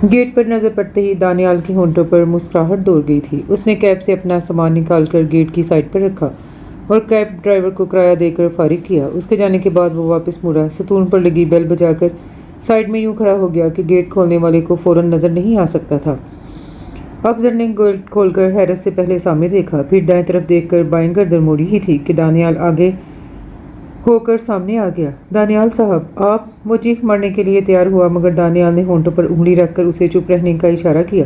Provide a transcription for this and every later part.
Get پر نظر پڑتے ہی دانیال کے ہونٹوں پر مسکراہٹ دوڑ گئی تھی۔ اس نے کیب سے اپنا سامان نکال کر گیٹ کی سائڈ پر رکھا اور کیب ڈرائیور کو کرایہ دے کر فارغ کیا۔ اس کے جانے کے بعد وہ واپس مڑا، ستون پر لگی بیل بجا کر سائڈ میں یوں کھڑا ہو گیا کہ گیٹ کھولنے والے کو فوراً نظر نہیں آ سکتا تھا۔ افضل نے گیٹ کھول کر حیرت سے پہلے سامنے دیکھا، پھر دائیں طرف دیکھ کر بائیں گردن موڑی ہی تھی کہ دانیال آگے ہو کر سامنے آ گیا۔ دانیال صاحب آپ؟ وہ چیخ مارنے کے لیے تیار ہوا مگر دانیال نے ہونٹوں پر انگلی رکھ کر اسے چپ رہنے کا اشارہ کیا۔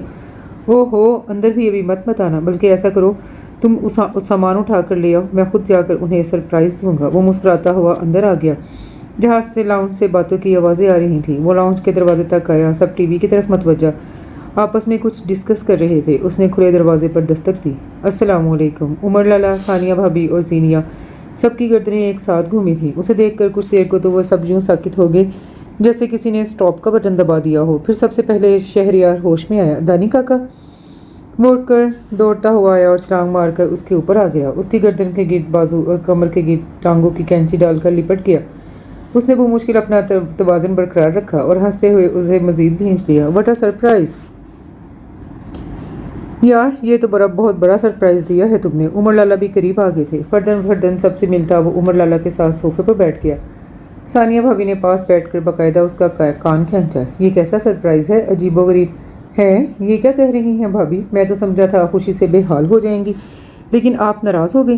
اوہ ہو، اندر بھی ابھی مت آنا، بلکہ ایسا کرو تم سامان اٹھا کر لے آؤ، میں خود جا کر انہیں سرپرائز دوں گا۔ وہ مسکراتا ہوا اندر آ گیا۔ جہاں سے لاؤنج سے باتوں کی آوازیں آ رہی تھیں۔ وہ لاؤنج کے دروازے تک آیا، سب ٹی وی کی طرف متوجہ آپس میں کچھ ڈسکس کر رہے تھے۔ اس نے کھلے دروازے پر دستک دی۔ السلام علیکم۔ عمر لالا، ثانیہ بھابی اور زینیہ، سب کی گردنیں ایک ساتھ گھومی تھیں۔ اسے دیکھ کر کچھ دیر کو تو وہ سب یوں ساکت ہو گئے جیسے کسی نے سٹاپ کا بٹن دبا دیا ہو۔ پھر سب سے پہلے شہریار ہوش میں آیا۔ دانی کاکا! وہ اٹھ کر دوڑتا ہوا آیا اور چھلانگ مار کر اس کے اوپر آ گیا۔ اس کی گردن کے گرد بازو اور کمر کے گرد ٹانگوں کی کینچی ڈال کر لپٹ گیا۔ اس نے بمشکل اپنا توازن برقرار رکھا اور ہنستے ہوئے اسے مزید بھینچ لیا۔ What a surprise! یار یہ تو بہت بڑا سرپرائز دیا ہے تم نے۔ عمر لالا بھی قریب آ گئے تھے۔ فردن سب سے ملتا وہ عمر لالا کے ساتھ صوفے پر بیٹھ گیا۔ ثانیہ بھابی نے پاس بیٹھ کر باقاعدہ اس کا کان کھینچا۔ یہ کیسا سرپرائز ہے؟ عجیب و غریب ہے۔ یہ کیا کہہ رہی ہیں بھابی؟ میں تو سمجھا تھا خوشی سے بے حال ہو جائیں گی، لیکن آپ ناراض ہو گئی۔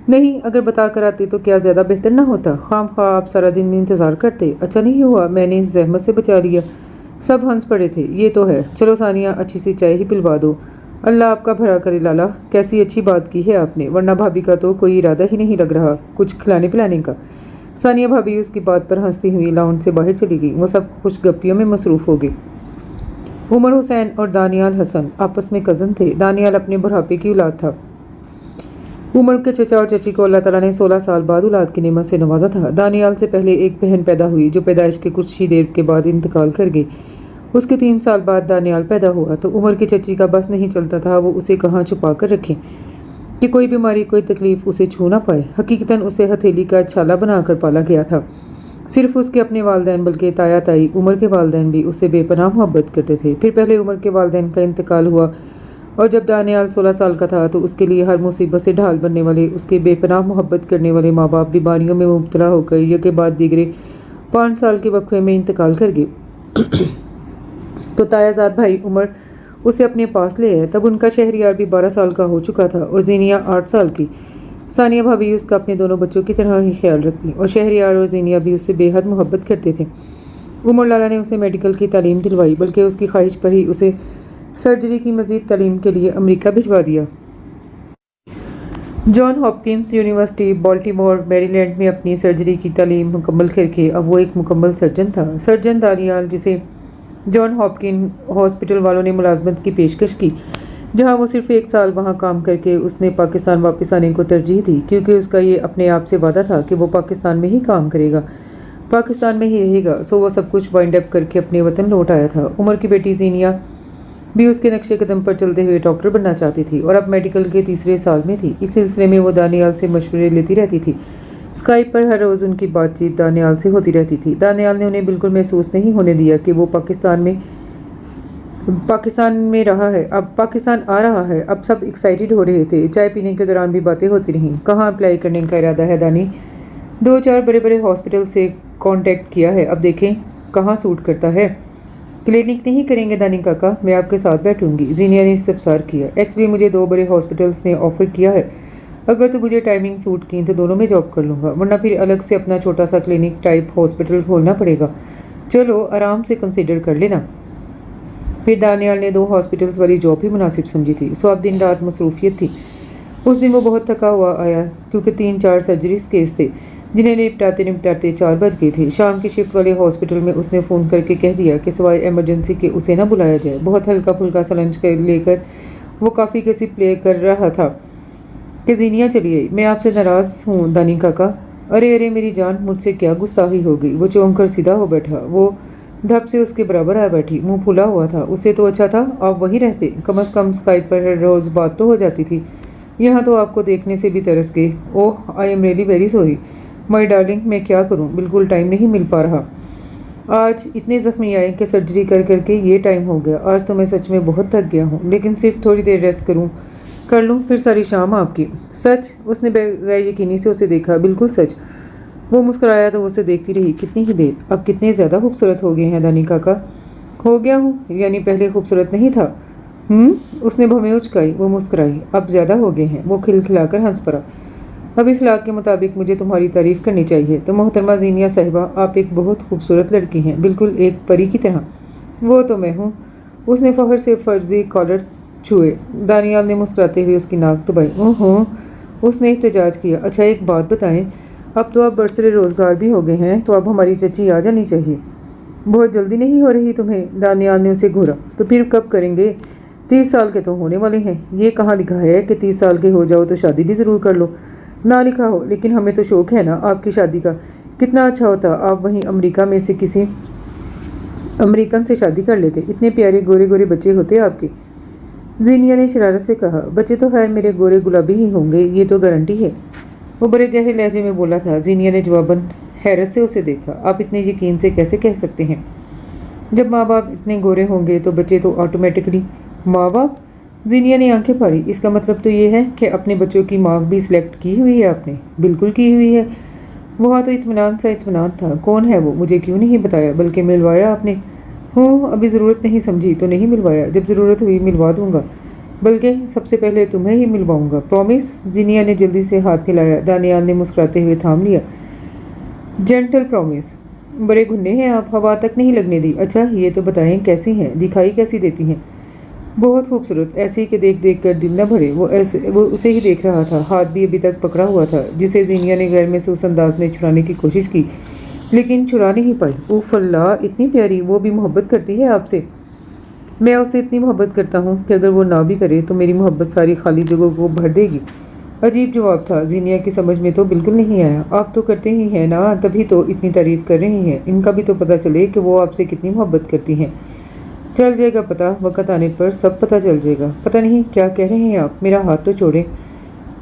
نہیں، اگر بتا کر آتے تو کیا زیادہ بہتر نہ ہوتا؟ خام خواہ آپ سارا دن انتظار کرتے۔ اچھا نہیں ہوا میں نے اس زحمت سے بچا لیا۔ سب ہنس پڑے تھے۔ یہ تو ہے۔ چلو ثانیہ، اچھی سی چائے ہی پلوا دو۔ اللہ آپ کا بھلا کرے لالا، کیسی اچھی بات کی ہے آپ نے، ورنہ بھابی کا تو کوئی ارادہ ہی نہیں لگ رہا کچھ کھلانے پلانے کا۔ ثانیہ بھابی اس کی بات پر ہنستی ہوئی لاؤنج سے باہر چلی گئی۔ وہ سب خوش گپیوں میں مصروف ہو گئے۔ عمر حسین اور دانیال حسن آپس میں کزن تھے۔ دانیال اپنے بڑھاپے کی اولاد تھا۔ عمر کے چچا اور چچی کو اللہ تعالیٰ نے 16 سال بعد اولاد کی نعمت سے نوازا تھا۔ دانیال سے پہلے ایک بہن پیدا ہوئی جو پیدائش کے کچھ ہی دیر کے بعد انتقال کر گئی۔ اس کے 3 سال بعد دانیال پیدا ہوا تو عمر کی چچی کا بس نہیں چلتا تھا وہ اسے کہاں چھپا کر رکھیں کہ کوئی بیماری کوئی تکلیف اسے چھو نہ پائے۔ حقیقتاً اسے ہتھیلی کا چھالا بنا کر پالا گیا تھا۔ صرف اس کے اپنے والدین بلکہ تایا تائی عمر کے والدین بھی اس سے بے پناہ محبت کرتے تھے۔ پھر پہلے عمر کے والدین کا انتقال ہوا اور جب دانیال 16 سال کا تھا تو اس کے لیے ہر مصیبت سے ڈھال بننے والے اس کے بے پناہ محبت کرنے والے ماں باپ بیماریوں میں مبتلا ہو کر یک بعد دیگرے 5 سال کے وقفے میں انتقال کر گئے۔ تو تایا زاد بھائی عمر اسے اپنے پاس لے آئے۔ تب ان کا شہریار بھی 12 سال کا ہو چکا تھا اور زینیہ 8 سال کی۔ ثانیہ بھابی اس کا اپنے دونوں بچوں کی طرح ہی خیال رکھتی اور شہریار اور زینیہ بھی اس سے بے حد محبت کرتے تھے۔ عمر لالا نے اسے میڈیکل کی تعلیم دلوائی بلکہ اس کی خواہش پر ہی اسے سرجری کی مزید تعلیم کے لیے امریکہ بھجوا دیا۔ جان ہاپکنس یونیورسٹی بالٹیمور میری لینڈ میں اپنی سرجری کی تعلیم مکمل کر کے اب وہ ایک مکمل سرجن تھا۔ سرجن دانیال، جسے جان ہاپکن ہاسپٹل والوں نے ملازمت کی پیشکش کی جہاں وہ صرف 1 سال وہاں کام کر کے اس نے پاکستان واپس آنے کو ترجیح دی کیونکہ اس کا یہ اپنے آپ سے وعدہ تھا کہ وہ پاکستان میں ہی کام کرے گا، پاکستان میں ہی رہے گا۔ سو وہ سب کچھ وائنڈ اپ کر کے اپنے وطن لوٹ آیا تھا۔ عمر کی بیٹی زینیہ بھی اس کے نقشے قدم پر چلتے ہوئے ڈاکٹر بننا چاہتی تھی اور اب میڈیکل کے 3 سال میں تھی۔ اس سلسلے میں وہ دانیال سے مشورے لیتی رہتی تھی۔ اسکائپ پر ہر روز ان کی بات چیت دانیال سے ہوتی رہتی تھی۔ دانیال نے انہیں بالکل محسوس نہیں ہونے دیا کہ وہ پاکستان آ رہا ہے۔ اب سب ایکسائٹڈ ہو رہے تھے۔ چائے پینے کے دوران بھی باتیں ہوتی رہیں۔ کہاں اپلائی کرنے کا ارادہ ہے دانی؟ 2-4 بڑے ہاسپٹل سے کانٹیکٹ کیا ہے، اب دیکھیں کہاں سوٹ کرتا ہے۔ کلینک نہیں کریں گے دانی کاکا؟ میں آپ کے ساتھ بیٹھوں گی، زینیہ نے استفسار کیا۔ ایکچولی مجھے 2 بڑے ہاسپٹلس نے آفر کیا ہے، اگر تو مجھے ٹائمنگ سوٹ کی تو دونوں میں جاب کر لوں گا، ورنہ پھر الگ سے اپنا چھوٹا سا کلینک ٹائپ ہاسپٹل کھولنا پڑے گا۔ چلو آرام سے کنسیڈر کر لینا۔ پھر دانیال نے 2 ہاسپٹلس والی جاب بھی مناسب سمجھی تھی۔ سو اب دن رات مصروفیت تھی۔ اس دن وہ بہت تھکا ہوا آیا کیونکہ 3-4 سرجریز کیس تھے جنہیں نپٹاتے 4 بج گئے تھے۔ شام کی شفٹ والے ہاسپٹل میں اس نے فون کر کے کہہ دیا کہ سوائے ایمرجنسی کے اسے نہ بلایا جائے۔ بہت ہلکا پھلکا سا لنچ لے کر وہ کافی کیسی پلے کر رہا تھا کہ زینیہ چلی آئی۔ میں آپ سے ناراض ہوں دانی کاکا۔ ارے میری جان، مجھ سے کیا گستاخی ہو گئی؟ وہ چونک کر سیدھا ہو بیٹھا۔ وہ دھپ سے اس کے برابر آ بیٹھی، منہ پھولا ہوا تھا۔ اس سے تو اچھا تھا آپ وہیں رہتے، کم از کم اسکائپ پر ہر روز بات تو ہو جاتی تھی۔ یہاں تو آپ کو دیکھنے سے بھی ترس گئے۔ Oh I am really very sorry my darling, میں کیا کروں، بالکل ٹائم نہیں مل پا رہا۔ آج اتنے زخمی آئے کہ سرجری کر کر کے یہ ٹائم ہو گیا۔ آج تو میں سچ میں بہت تھک گیا ہوں، لیکن صرف تھوڑی دیر ریسٹ کر لوں پھر ساری شام آپ کی۔ سچ؟ اس نے بغیر یقینی سے اسے دیکھا۔ بالکل سچ۔ وہ مسکرایا تو وہ اسے دیکھتی رہی۔ کتنی ہی دیر؟ اب کتنے زیادہ خوبصورت ہو گئے ہیں دانی کاکا۔ ہو گیا ہوں؟ یعنی پہلے خوبصورت نہیں تھا؟ اس نے بھویں اچکائی۔ وہ مسکرائی۔ اب زیادہ ہو گئے ہیں۔ وہ کھلکھلا کر ہنس پڑا۔ اب اخلاق کے مطابق مجھے تمہاری تعریف کرنی چاہیے تو محترمہ زینیہ صاحبہ، آپ ایک بہت خوبصورت لڑکی ہیں، بالکل ایک پری کی طرح۔ وہ تو میں ہوں۔ اس نے فخر سے فرضی کالر چھوئے۔ دانیال نے مسکراتے ہوئے اس کی ناک دبائی۔ اوہو، اس نے احتجاج کیا۔ اچھا ایک بات بتائیں، اب تو آپ برسر روزگار بھی ہو گئے ہیں تو اب ہماری چچی آ جانی چاہیے۔ بہت جلدی نہیں ہو رہی تمہیں؟ دانیال نے اسے گھورا۔ تو پھر کب کریں گے؟ 30 سال کے تو ہونے والے ہیں۔ یہ کہاں لکھا ہے کہ 30 سال کے ہو جاؤ تو شادی بھی ضرور کر لو؟ نہ لکھا ہو، لیکن ہمیں تو شوق ہے نا آپ کی شادی کا۔ کتنا اچھا ہوتا آپ وہیں امریکہ میں سے کسی امریکن سے شادی کر لیتے، اتنے پیارے گورے گورے بچے ہوتے آپ کے۔ زینیہ نے شرارت سے کہا۔ بچے تو خیر میرے گورے گلابی ہی ہوں گے، یہ تو گارنٹی ہے۔ وہ بڑے گہرے لہجے میں بولا تھا۔ زینیہ نے جواباً حیرت سے اسے دیکھا۔ آپ اتنے یقین سے کیسے کہہ سکتے ہیں؟ جب ماں باپ اتنے گورے ہوں گے تو بچے تو آٹومیٹکلی۔ ماں باپ؟ زینیہ نے آنکھیں پھاڑی۔ اس کا مطلب تو یہ ہے کہ اپنے بچوں کی ماں بھی سلیکٹ کی ہوئی ہے آپ نے؟ بالکل کی ہوئی ہے۔ وہاں تو اطمینان سا اطمینان تھا۔ کون ہے وہ؟ مجھے کیوں نہیں بتایا بلکہ ملوایا آپ نے؟ ابھی ضرورت نہیں سمجھی تو نہیں ملوایا، جب ضرورت ہوئی ملوا دوں گا، بلکہ سب سے پہلے تمہیں ہی ملواؤں گا۔ پرومس؟ زینیہ نے جلدی سے ہاتھ پھیلایا۔ دانیال نے مسکراتے ہوئے تھام لیا۔ Gentle promise? بڑے گھنے ہیں آپ، ہوا تک نہیں لگنے دی۔ اچھا یہ تو بتائیں کیسی ہیں، دکھائی کیسی دیتی ہیں؟ بہت خوبصورت، ایسی کہ دیکھ دیکھ کر دل نہ بھرے۔ وہ اسے ہی دیکھ رہا تھا، ہاتھ بھی ابھی تک پکڑا ہوا تھا جسے زینیہ نے غیر محسوس انداز میں چھڑانے کی کوشش کی، لیکن چھڑا نہیں پائی۔ اوف اللہ، اتنی پیاری، وہ بھی محبت کرتی ہے آپ سے؟ میں اس سے اتنی محبت کرتا ہوں کہ اگر وہ نہ بھی کرے تو میری محبت ساری خالی جگہوں کو بھر دے گی۔ عجیب جواب تھا، زینیہ کی سمجھ میں تو بالکل نہیں آیا۔ آپ تو کرتے ہی ہیں نا، تبھی تو اتنی تعریف کر رہے ہیں۔ ان کا بھی تو پتہ چلے کہ وہ آپ سے کتنی محبت کرتی ہیں۔ چل جائے گا پتہ، وقت آنے پر سب پتہ چل جائے گا۔ پتہ نہیں کیا کہہ رہے ہیں آپ، میرا ہاتھ تو چھوڑیں۔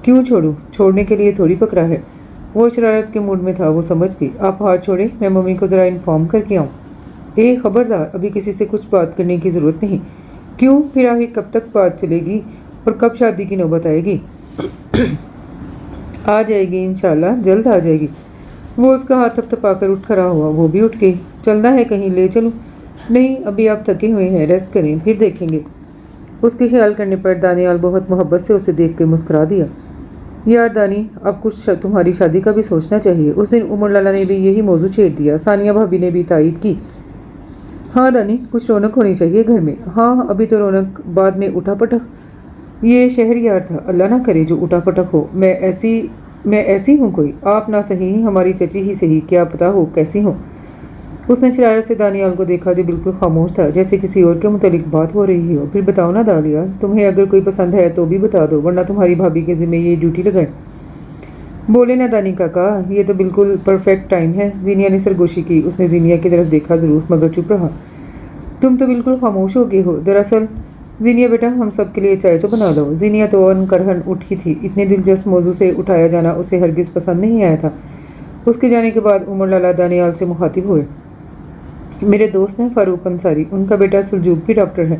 کیوں چھوڑوں؟ چھوڑنے کے لیے تھوڑی پکڑا ہے۔ وہ شرارت کے موڈ میں تھا، وہ سمجھ گئی۔ آپ ہاتھ چھوڑیں، میں ممی کو ذرا انفارم کر کے آؤں۔ خبردار، ابھی کسی سے کچھ بات کرنے کی ضرورت نہیں۔ کیوں؟ پھر آخر کب تک بات چلے گی اور کب شادی کی نوبت آئے گی؟ آ جائے گی انشاءاللہ، جلد آ جائے گی۔ وہ اس کا ہاتھ تھپتھپا کر اٹھ کھڑا ہوا۔ وہ بھی اٹھ گئی۔ چلنا ہے کہیں، لے چلوں؟ نہیں، ابھی آپ تھکے ہوئے ہیں، ریسٹ کریں، پھر دیکھیں گے۔ اس کے خیال کرنے پر دانیال بہت محبت سے اسے دیکھ کے مسکرا دیا۔ یار دانی، اب کچھ تمہاری شادی کا بھی سوچنا چاہیے۔ اس دن عمر لالا نے بھی یہی موضوع چھیڑ دیا۔ ثانیہ بھابی نے بھی تائید کی۔ ہاں دانی، کچھ رونق ہونی چاہیے گھر میں۔ ہاں، ابھی تو رونق، بعد میں اٹھا پٹک۔ یہ شہر یار تھا، اللہ نہ کرے جو اٹھا پٹک ہو۔ میں ایسی ہوں کوئی؟ آپ نہ صحیح، ہماری چچی ہی صحیح، کیا پتا ہو کیسی ہوں۔ اس نے شرارت سے دانیال کو دیکھا جو بالکل خاموش تھا، جیسے کسی اور کے متعلق بات ہو رہی ہو۔ پھر بتاؤ نا دالیا، تمہیں اگر کوئی پسند ہے تو بھی بتا دو، ورنہ تمہاری بھابھی کے ذمہ یہ ڈیوٹی لگائے۔ بولے نا دانی کاکا، یہ تو بالکل پرفیکٹ ٹائم ہے۔ زینیہ نے سرگوشی کی۔ اس نے زینیہ کی طرف دیکھا ضرور، مگر چپ رہا۔ تم تو بالکل خاموش ہو گئے ہو۔ دراصل زینیہ بیٹا، ہم سب کے لیے چائے تو بنا لو۔ زینیہ تو ان کرہن اٹھی تھی۔ اتنے دلچسپ موضوع سے اٹھایا جانا اسے ہرگز پسند نہیں آیا تھا۔ اس کے جانے کے بعد عمر لالا دانیال سے مخاطب ہوئے۔ میرے دوست ہیں فاروق انصاری، ان کا بیٹا سلجوق بھی ڈاکٹر ہے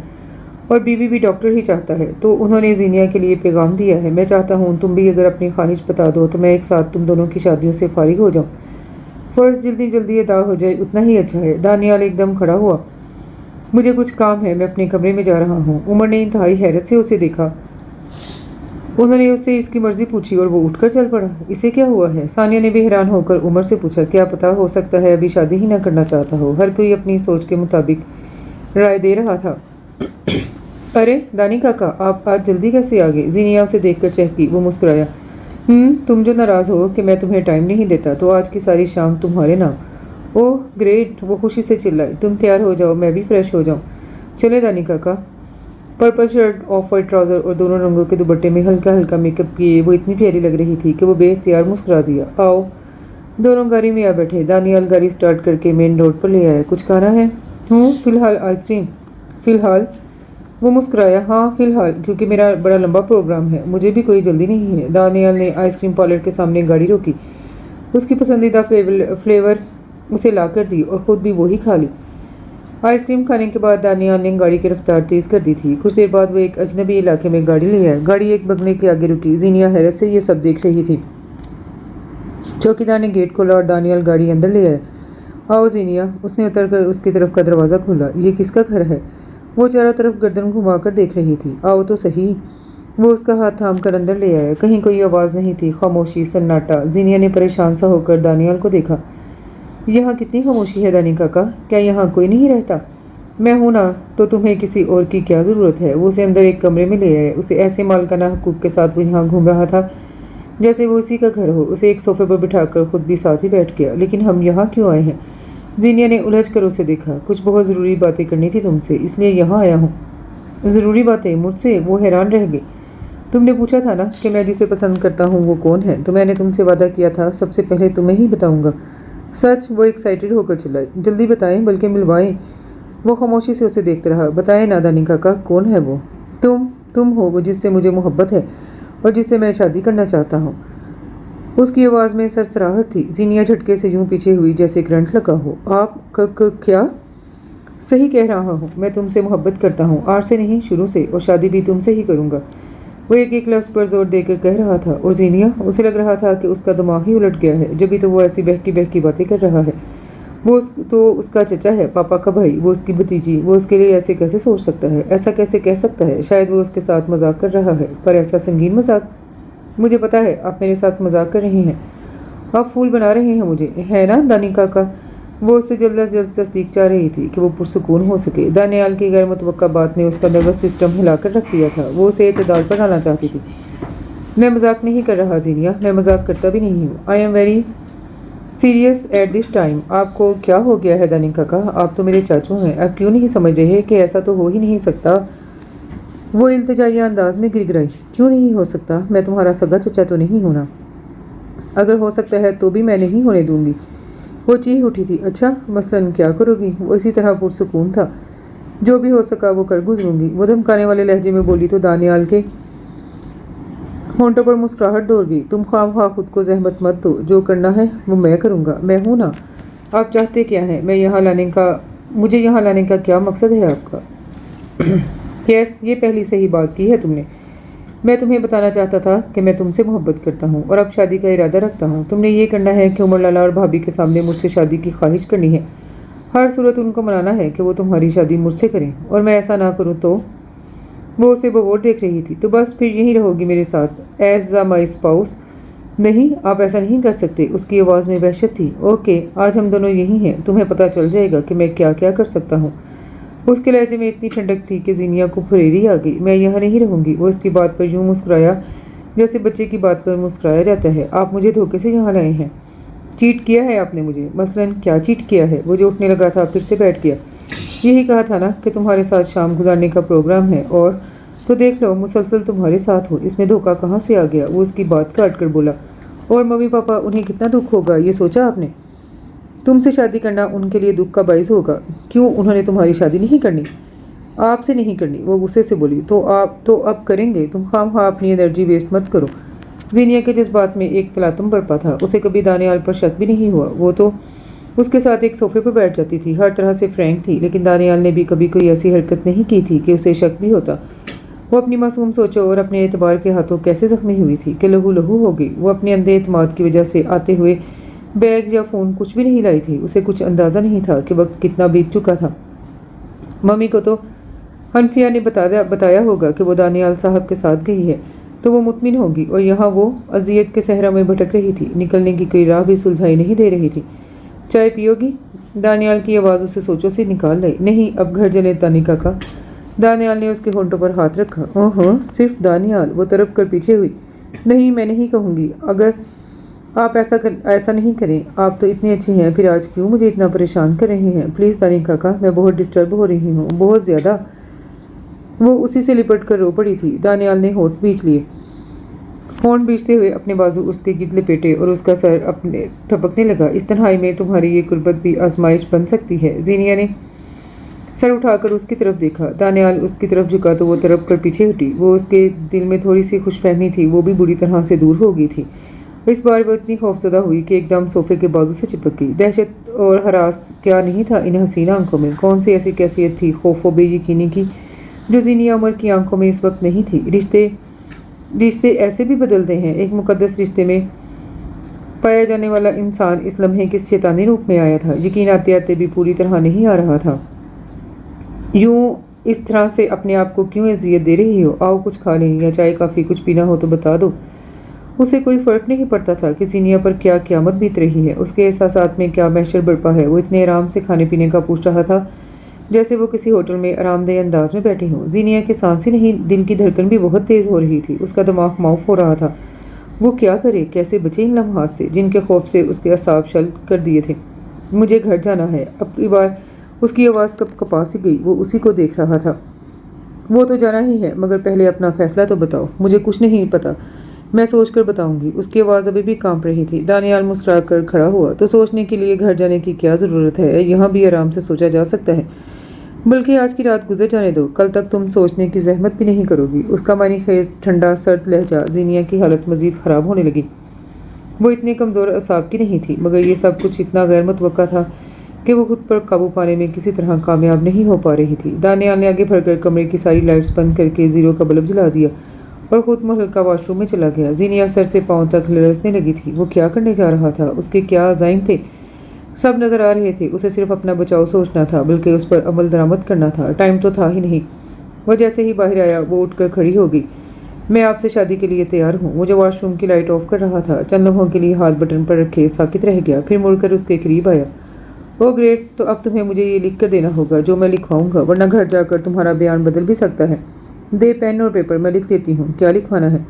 اور بیوی بھی ڈاکٹر ہی چاہتا ہے، تو انہوں نے زینیہ کے لیے پیغام دیا ہے۔ میں چاہتا ہوں تم بھی اگر اپنی خواہش بتا دو تو میں ایک ساتھ تم دونوں کی شادیوں سے فارغ ہو جاؤں۔ فرض جلدی جلدی ادا ہو جائے اتنا ہی اچھا ہے۔ دانیال ایک دم کھڑا ہوا۔ مجھے کچھ کام ہے، میں اپنے کمرے میں جا رہا ہوں۔ عمر نے انتہائی حیرت سے اسے دیکھا۔ انہوں نے اس سے اس کی مرضی پوچھی اور وہ اٹھ کر چل پڑا۔ اسے کیا ہوا ہے؟ ثانیہ نے بھی حیران ہو کر عمر سے پوچھا۔ کیا پتا، ہو سکتا ہے ابھی شادی ہی نہ کرنا چاہتا ہو۔ ہر کوئی اپنی سوچ کے مطابق رائے دے رہا تھا۔ ارے دانی کاکا، آپ آج جلدی کیسے آ گئے؟ زینیہ اسے دیکھ کر چہکی۔ وہ مسکرایا۔ تم جو ناراض ہو کہ میں تمہیں ٹائم نہیں دیتا، تو آج کی ساری شام تمہارے نام۔ اوہ گریٹ، وہ خوشی سے چلائی۔ تم تیار ہو جاؤ، میں بھی فریش ہو جاؤں۔ چلے دانی کاکا۔ Purple shirt, off white trouser اور دونوں رنگوں کے دوپٹے میں ہلکا ہلکا میک اپ کیے وہ اتنی پیاری لگ رہی تھی کہ وہ بے اختیار مسکرا دیا۔ آؤ۔ دونوں گاڑی میں آ بیٹھے۔ دانیال گاڑی سٹارٹ کر کے مین روڈ پر لے آیا۔ کچھ کھانا ہے؟ فی الحال آئس کریم۔ فی الحال؟ وہ مسکرایا۔ ہاں فی الحال، کیونکہ میرا بڑا لمبا پروگرام ہے، مجھے بھی کوئی جلدی نہیں ہے۔ دانیال نے آئس کریم پارلر کے سامنے گاڑی روکی۔ اس کی پسندیدہ فلیور उसे ला कर दी और ख़ुद भी वही खा ली। आइसक्रीम खाने के बाद दानियाल ने गाड़ी की रफ्तार तेज़ कर दी थी। कुछ देर बाद वो एक अजनबी इलाके में गाड़ी ले आए। गाड़ी एक बंगले के आगे रुकी। जीनिया हैरत से ये सब देख रही थी। चौकीदार ने गेट खोला और दानियाल गाड़ी अंदर ले आए। आओ जीनिया, उसने उतरकर उसकी तरफ का दरवाज़ा खोला। ये किसका घर है? वो चारों तरफ गर्दन घुमाकर देख रही थी। आओ तो सही। वो उसका हाथ थाम कर अंदर ले आया। कहीं कोई आवाज़ नहीं थी, खामोशी, सन्नाटा। जीनिया ने परेशान सा होकर दानियाल को देखा। यहाँ कितनी खामोशी है दानी काका, क्या यहाँ कोई नहीं रहता? मैं हूँ ना, तो तुम्हें किसी और की क्या ज़रूरत है? वो उसे अंदर एक कमरे में ले आए। उसे ऐसे मालकाना हकूक़ के साथ वो यहाँ घूम रहा था जैसे वो उसी का घर हो। उसे एक सोफे पर बिठाकर खुद भी साथ ही बैठ गया। लेकिन हम यहाँ क्यों आए हैं? जीनिया ने उलझ कर उसे देखा। कुछ बहुत ज़रूरी बातें करनी थी तुमसे, इसलिए यहाँ आया हूँ। ज़रूरी बातें मुझसे? वो हैरान रह गई। तुमने पूछा था ना कि मैं जिसे पसंद करता हूँ वो कौन है, तो मैंने तुमसे वादा किया था सबसे पहले तुम्हें ही बताऊँगा। सच? वो एक्साइटेड होकर चिल्लाई। जल्दी बताएं, बल्कि मिलवाएं। वो खामोशी से उसे देखते रहा। बताएं ना दानी काका, कौन है वो? तुम हो वो जिससे मुझे मोहब्बत है और जिससे मैं शादी करना चाहता हूँ। उसकी आवाज़ में सरसराहट थी। जीनिया झटके से यूं पीछे हुई जैसे करंट लगा हो। आप क्या? सही कह रहा हूँ, मैं तुमसे मोहब्बत करता हूँ, आज से नहीं शुरू से, और शादी भी तुमसे ही करूँगा। वो एक लफ्ज़ पर जोर देकर कह रहा था। और जीनिया, उसे लग रहा था कि उसका दिमाग ही उलट गया है। जब भी तो वो ऐसी बहकी बहकी बातें कर रहा है। वो तो उसका चचा है, पापा का भाई, वो उसकी भतीजी। वो उसके लिए ऐसे कैसे सोच सकता है? ऐसा कैसे कह सकता है? शायद वो उसके साथ मजाक कर रहा है, पर ऐसा संगीन मजाक। मुझे पता है आप मेरे साथ मजाक कर रही हैं, आप फूल बना रहे हैं मुझे, है ना दानी काका? वो उससे जल्द अज जल्द तस्दीक चाह रही थी कि वो पुरसुकून हो सके। दानियाल की गैर मुतवक्का बात ने उसका नर्वस सिस्टम हिलाकर रख दिया था। वो उसे इत्तेदाल पर लाना चाहती थी। मैं मजाक नहीं कर रहा जीनिया, मैं मजाक करता भी नहीं हूँ। I am very serious at this time. आपको क्या हो गया है दानी काका? आप तो मेरे चाचू हैं, आप क्यों नहीं समझ रहे कि ऐसा तो हो ही नहीं सकता? वो इल्तिजाइया अंदाज में गिड़गिड़ाई। क्यों नहीं हो सकता? मैं तुम्हारा सगा चचा तो नहीं हूँ ना। अगर हो सकता है तो भी मैं नहीं होने दूंगी। वो चीख उठी थी। अच्छा, मसलन क्या करोगी? वो इसी तरह पुरसुकून था। जो भी हो सका वो कर गुजरूंगी। वो धमकाने वाले लहजे में बोली तो दानियाल के होंठों पर मुस्कुराहट दौड़ गई। तुम ख्वाह खुद को जहमत मत दो, जो करना है वो मैं करूँगा। मैं हूँ ना। आप चाहते क्या हैं? मुझे यहाँ लाने का क्या मकसद है आपका? यस, ये पहली सही बात की है तुमने। मैं तुम्हें बताना चाहता था कि मैं तुमसे मोहब्बत करता हूँ और अब शादी का इरादा रखता हूँ। तुमने ये करना है कि उमर लाला और भाभी के सामने मुझसे शादी की ख्वाहिश करनी है। हर सूरत उनको मनाना है कि वो तुम्हारी शादी मुझसे करें, और मैं ऐसा ना करूँ तो? वो उसे बगौर देख रही थी। तो बस फिर यहीं रहोगी मेरे साथ एज माई स्पाउस? नहीं, आप ऐसा नहीं कर सकते। उसकी आवाज़ में वहशत थी। ओके, आज हम दोनों यहीं हैं, तुम्हें पता चल जाएगा कि मैं क्या क्या कर सकता हूँ। उसके लहजे में इतनी ठंडक थी कि जीनिया को फुरेरी आ गई। मैं यहाँ नहीं रहूँगी। वो इसकी बात पर यूँ मुस्कुराया जैसे बच्चे की बात पर मुस्कुराया जाता है। आप मुझे धोखे से यहाँ लाए हैं। चीट किया है आपने मुझे। मसलन क्या चीट किया है? वो जो उठने लगा था फिर से बैठ गया। यही कहा था ना कि तुम्हारे साथ शाम गुजारने का प्रोग्राम है, और तो देख लो मुसलसल तुम्हारे साथ हो। इसमें धोखा कहाँ से आ गया? वो उसकी बात काट कर बोला। और मम्मी पापा, उन्हें कितना दुख होगा, ये सोचा आपने? तुमसे शादी करना उनके लिए दुख का बाइस होगा। क्यों, उन्होंने तुम्हारी शादी नहीं करनी? आपसे नहीं करनी। वो गुस्से से बोली। तो अब करेंगे? तुम खामखा अपनी एनर्जी वेस्ट मत करो। जीनिया के जज्बात में एक तलातुम बरपा था। उसे कभी दानियाल पर शक भी नहीं हुआ। वो तो उसके साथ एक सोफे पर बैठ जाती थी, हर तरह से फ्रैंक थी। लेकिन दानियाल ने भी कभी कोई ऐसी हरकत नहीं की थी कि उसे शक भी होता। वो अपनी मासूम सोचों और अपने एतबार के हाथों कैसे जख्मी हुई थी कि लहू लहू हो गई। वो अपने अंधे एतमाद की वजह से आते हुए बैग या फ़ोन कुछ भी नहीं लाई थी। उसे कुछ अंदाज़ा नहीं था कि वक्त कितना बीत चुका था। मम्मी को तो हनफिया ने बताया होगा कि वो दानियाल साहब के साथ गई है, तो वो मुतमिन होगी। और यहाँ वो अजियत के सहरा में भटक रही थी, निकलने की कोई राह भी सुलझाई नहीं दे रही थी। चाय पियोगी? दानियाल की आवाज़ उसे सोचों से निकाल लाई। नहीं, अब घर चले दानी काका। दानियाल ने उसके होंठों पर हाथ रखा। ओह, सिर्फ दानियाल? वो तरफ कर पीछे हुई। नहीं, मैं नहीं कहूँगी। अगर आप ऐसा नहीं करें। आप तो इतनी अच्छी हैं, फिर आज क्यों मुझे इतना परेशान कर रही हैं? प्लीज़ दानी काका, मैं बहुत डिस्टर्ब हो रही हूँ, बहुत ज़्यादा। वो उसी से लिपट कर रो पड़ी थी। दानियाल ने होंठ बींच लिए। होंठ बींचते हुए अपने बाजू उसके गिद्ध लपेटे और उसका सर अपने थपकने लगा। इस तन्हाई में तुम्हारी ये कुर्बत भी आजमाइश बन सकती है। जीनिया ने सर उठाकर उसकी तरफ देखा। दानियाल उसकी तरफ झुका तो वो तरफ कर पीछे हटी। वो उसके दिल में थोड़ी सी खुशफहमी थी, वो भी बुरी तरह से दूर हो गई थी। इस बार वो इतनी खौफजदा हुई कि एकदम सोफे के बाजू से चिपक गई। दहशत और हरास क्या नहीं था इन हसीना आंखों में। कौन सी ऐसी कैफियत थी खौफ व बेयकीनी की जो ज़ीनिया उमर की आंखों में इस वक्त नहीं थी। रिश्ते रिश्ते ऐसे भी बदलते हैं। एक मुकद्दस रिश्ते में पाया जाने वाला इंसान इस लम्हे किस शैतानी रूप में आया था। यकीन आते आते भी पूरी तरह नहीं आ रहा था। यूं इस तरह से अपने आप को क्यों अजियत दे रही हो? आओ कुछ खा लें, या चाय काफ़ी कुछ पीना हो तो बता दो। उसे कोई फ़र्क नहीं पड़ता था कि ज़ीनिया पर क्या क़यामत बीत रही है, उसके एहसासात में क्या महशर बरपा है। वो इतने आराम से खाने पीने का पूछ रहा था जैसे वो किसी होटल में आरामदेह अंदाज में बैठी हों। ज़ीनिया की सांस ही नहीं, दिल की धड़कन भी बहुत तेज़ हो रही थी। उसका दिमाग माउफ हो रहा था। वो क्या करे, कैसे बचे इन लम्हात से जिनके खौफ से उसके असाब शल कर दिए थे। मुझे घर जाना है। अब की बार उसकी आवाज़ कब कपा सी गई। वो उसी को देख रहा था। वो तो जाना ही है, मगर पहले अपना फैसला तो बताओ। मुझे कुछ नहीं पता, मैं सोच कर बताऊंगी। उसकी आवाज़ अभी भी कांप रही थी। दानियाल मुस्कुरा कर खड़ा हुआ। तो सोचने के लिए घर जाने की क्या ज़रूरत है, यहाँ भी आराम से सोचा जा सकता है। बल्कि आज की रात गुजर जाने दो, कल तक तुम सोचने की जहमत भी नहीं करोगी। उसका मानी खेज ठंडा सर्द लहजा। ज़ीनिया की हालत मज़ीद ख़राब होने लगी। वो इतने कमज़ोर असाब की नहीं थी, मगर ये सब कुछ इतना गैर मुतवक्का था कि वो खुद पर काबू पाने में किसी तरह कामयाब नहीं हो पा रही थी। दानियाल ने आगे बढ़कर कमरे की सारी लाइट्स बंद करके ज़ीरो का बल्ब जला दिया और खुद हल्का वॉशरूम में चला गया। ज़ीनिया सर से पाँव तक लरसने लगी थी। वो क्या करने जा रहा था, उसके क्या अज़ाइम थे, सब नज़र आ रहे थे। उसे सिर्फ अपना बचाव सोचना था, बल्कि उस पर अमल दरामद करना था। टाइम तो था ही नहीं। वह जैसे ही बाहर आया वो उठकर खड़ी हो गई। मैं आपसे शादी के लिए तैयार हूँ। वो जो वॉशरूम की लाइट ऑफ कर रहा था, चंद लम्हों के लिए हाथ बटन पर रखे साकित रह गया, फिर मुड़कर उसके करीब आया। ओ ग्रेट, तो अब तुम्हें मुझे ये लिख कर देना होगा जो मैं लिखवाऊंगा, वरना घर जाकर तुम्हारा बयान बदल भी सकता है। दे पेन और पेपर, मैं लिख देती हूँ। क्या लिखवाना है?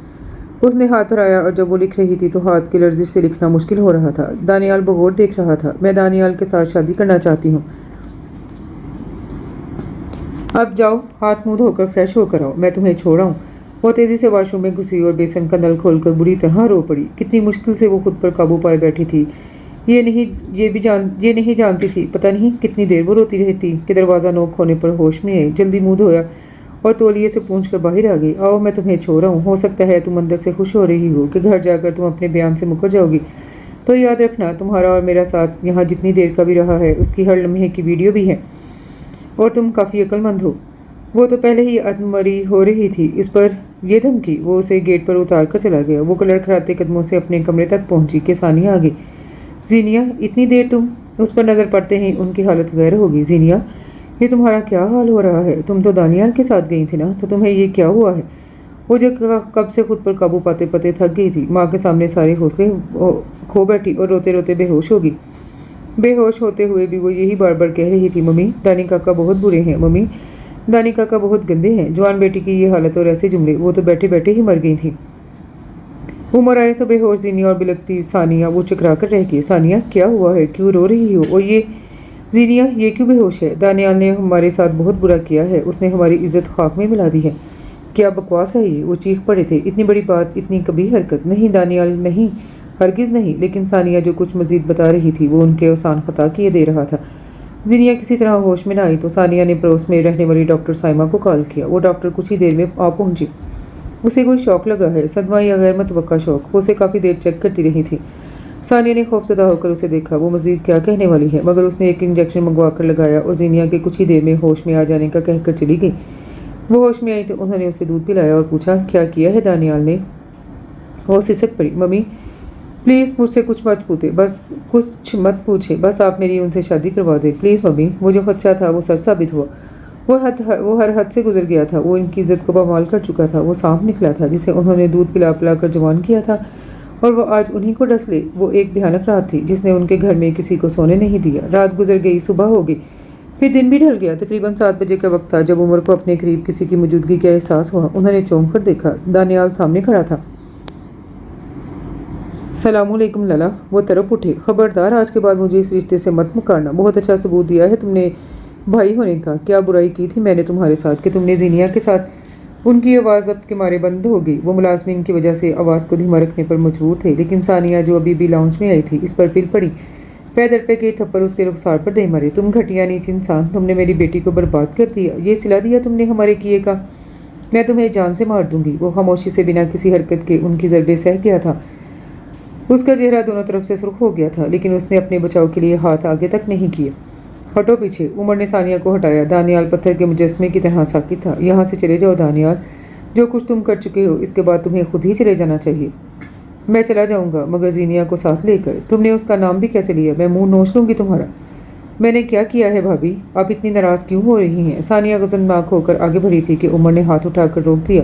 उसने हाथ भराया और जब वो लिख रही थी तो हाथ की लर्जिश से लिखना मुश्किल हो रहा था। दानियाल बगौर देख रहा था। मैं दानियाल के साथ शादी करना चाहती हूँ। अब जाओ, हाथ मुंह धोकर फ्रेश होकर आओ, मैं तुम्हें छोड़ आऊँ। वो तेज़ी से वॉशरूम में घुसी और बेसन का नल खोलकर बुरी तरह रो पड़ी। कितनी मुश्किल से वो खुद पर काबू पाए बैठी थी। ये नहीं जानती थी पता नहीं कितनी देर वो रोती रहती कि दरवाज़ा नोक होने पर होश में आई। जल्दी मुँह धोया और तौलिए से पूंछ कर बाहर आ गई। आओ, मैं तुम्हें छोड़ रहा हूँ। हो सकता है तुम अंदर से खुश हो रही हो कि घर जाकर तुम अपने बयान से मुकर जाओगी, तो याद रखना तुम्हारा और मेरा साथ यहाँ जितनी देर का भी रहा है उसकी हर लम्हे की वीडियो भी है, और तुम काफ़ी अक्लमंद हो। वो तो पहले ही अधमरी हो रही थी, इस पर यह धमकी। वो उसे गेट पर उतार कर चला गया। वो लड़खड़ाते कदमों से अपने कमरे तक पहुंची कि सानिया आ गई। ज़ीनिया, इतनी देर तुम? उस पर नज़र पड़ते ही उनकी हालत गैर होगी। ज़ीनिया, ये तुम्हारा क्या हाल हो रहा है? तुम तो दानियाल के साथ गई थी ना, तो तुम्हें ये क्या हुआ है? वो जो कब से खुद पर काबू पाते पाते थक गई थी, माँ के सामने सारे हौसले खो बैठी और रोते रोते बेहोश हो गई। बेहोश होते हुए भी वो यही बार बार कह रही थी, मम्मी दानी काका बहुत बुरे हैं, मम्मी दानी काका बहुत गंदे हैं। जवान बेटी की ये हालत और ऐसे जुमले, वो तो बैठे बैठे ही मर गई थी। उमर आए तो बेहोश ज़ीनिया और बिलकती सानिया वो चकरा कर रह गई। सानिया, क्या हुआ है, क्यों रो रही हो? और ये ज़ीनिया, ये क्यों बेहोश है? दानियाल ने हमारे साथ बहुत बुरा किया है, उसने हमारी इज्जत खाक में मिला दी है। क्या बकवास है ये? वो चीख पड़े थे। इतनी बड़ी बात, इतनी कभी हरकत नहीं दानियाल, नहीं, हरगिज़ नहीं। लेकिन सानिया जो कुछ मज़ीद बता रही थी वो उनके आसान खता किए दे रहा था। ज़ीनिया किसी तरह होश में न आई तो सानिया ने पड़ोस में रहने वाली डॉक्टर साइमा को कॉल किया। वो डॉक्टर कुछ ही देर में आ पहुंची। उसे कोई शौक लगा है, सदमा या गैर मुतवक्का शौक। वो उसे काफ़ी देर चेक करती रही थी। सानिया ने खौफजदा होकर उसे देखा। वो मज़ीद क्या कहने वाली है, मगर उसने एक इंजेक्शन मंगवा कर लगाया और ज़ीनिया के कुछ ही देर में होश में आ जाने का कहकर चली गई। वो होश में आई तो उन्होंने उसे दूध पिलाया और पूछा, क्या किया है दानियाल ने? वो सिसक पड़ी। मम्मी प्लीज़ मुझसे कुछ मत पूछे, बस कुछ मत पूछे, बस आप मेरी उनसे शादी करवा दे प्लीज़ मम्मी। वो जो खदशा था वो सच साबित हुआ। वो हर हद से गुजर गया था। वो इनकी इज्जत को बमाल कर चुका था। वो सांप निकला था जिसे उन्होंने दूध पिला पिला कर जवान किया था, और वो आज उन्हीं को डस ले। वो एक भयानक रात थी जिसने उनके घर में किसी को सोने नहीं दिया। रात गुजर गई, सुबह हो गई, फिर दिन भी ढल गया। तकरीबन 7 बजे का वक्त था जब उमर को अपने करीब किसी की मौजूदगी का एहसास हुआ। उन्होंने चौंक कर देखा। दानियाल सामने खड़ा था। सलामुअलैकुम लला। वो तरफ उठे। खबरदार, आज के बाद मुझे इस रिश्ते से मत मुकारना। बहुत अच्छा सबूत दिया है तुमने भाई होने का। क्या बुराई की थी मैंने तुम्हारे साथ कि तुमने ज़ीनिया के साथ? उनकी आवाज़ अब के मारे बंद हो गई। वो मुलाजमीन की वजह से आवाज़ को धीमा रखने पर मजबूर थे, लेकिन सानिया जो अभी भी लाउंज में आई थी इस पर पिल पड़ी। पैदल पे कई थप्पड़ उसके रुखसार पर दे मारे। तुम घटिया नीच इंसान, तुमने मेरी बेटी को बर्बाद कर दिया। ये सिला दिया तुमने हमारे किए का। मैं तुम्हें जान से मार दूंगी। वो खामोशी से बिना किसी हरकत के उनकी ज़रबे सह गया था। اس کا چہرہ دونوں طرف سے سرخ ہو گیا تھا، لیکن اس نے اپنے بچاؤ کے لیے ہاتھ آگے تک نہیں کیے۔ ہٹو پیچھے، عمر نے ثانیہ کو ہٹایا۔ دانیال پتھر کے مجسمے کی طرح ساکت تھا۔ یہاں سے چلے جاؤ دانیال، جو کچھ تم کر چکے ہو اس کے بعد تمہیں خود ہی چلے جانا چاہیے۔ میں چلا جاؤں گا، مگر زینیا کو ساتھ لے کر۔ تم نے اس کا نام بھی کیسے لیا؟ میں منہ نوچ لوں گی تمہارا۔ میں نے کیا کیا ہے بھابھی؟ آپ اتنی ناراض کیوں ہو رہی ہیں؟ ثانیہ غضبناک ہو کر آگے بڑھی تھی کہ عمر نے ہاتھ اٹھا کر روک دیا۔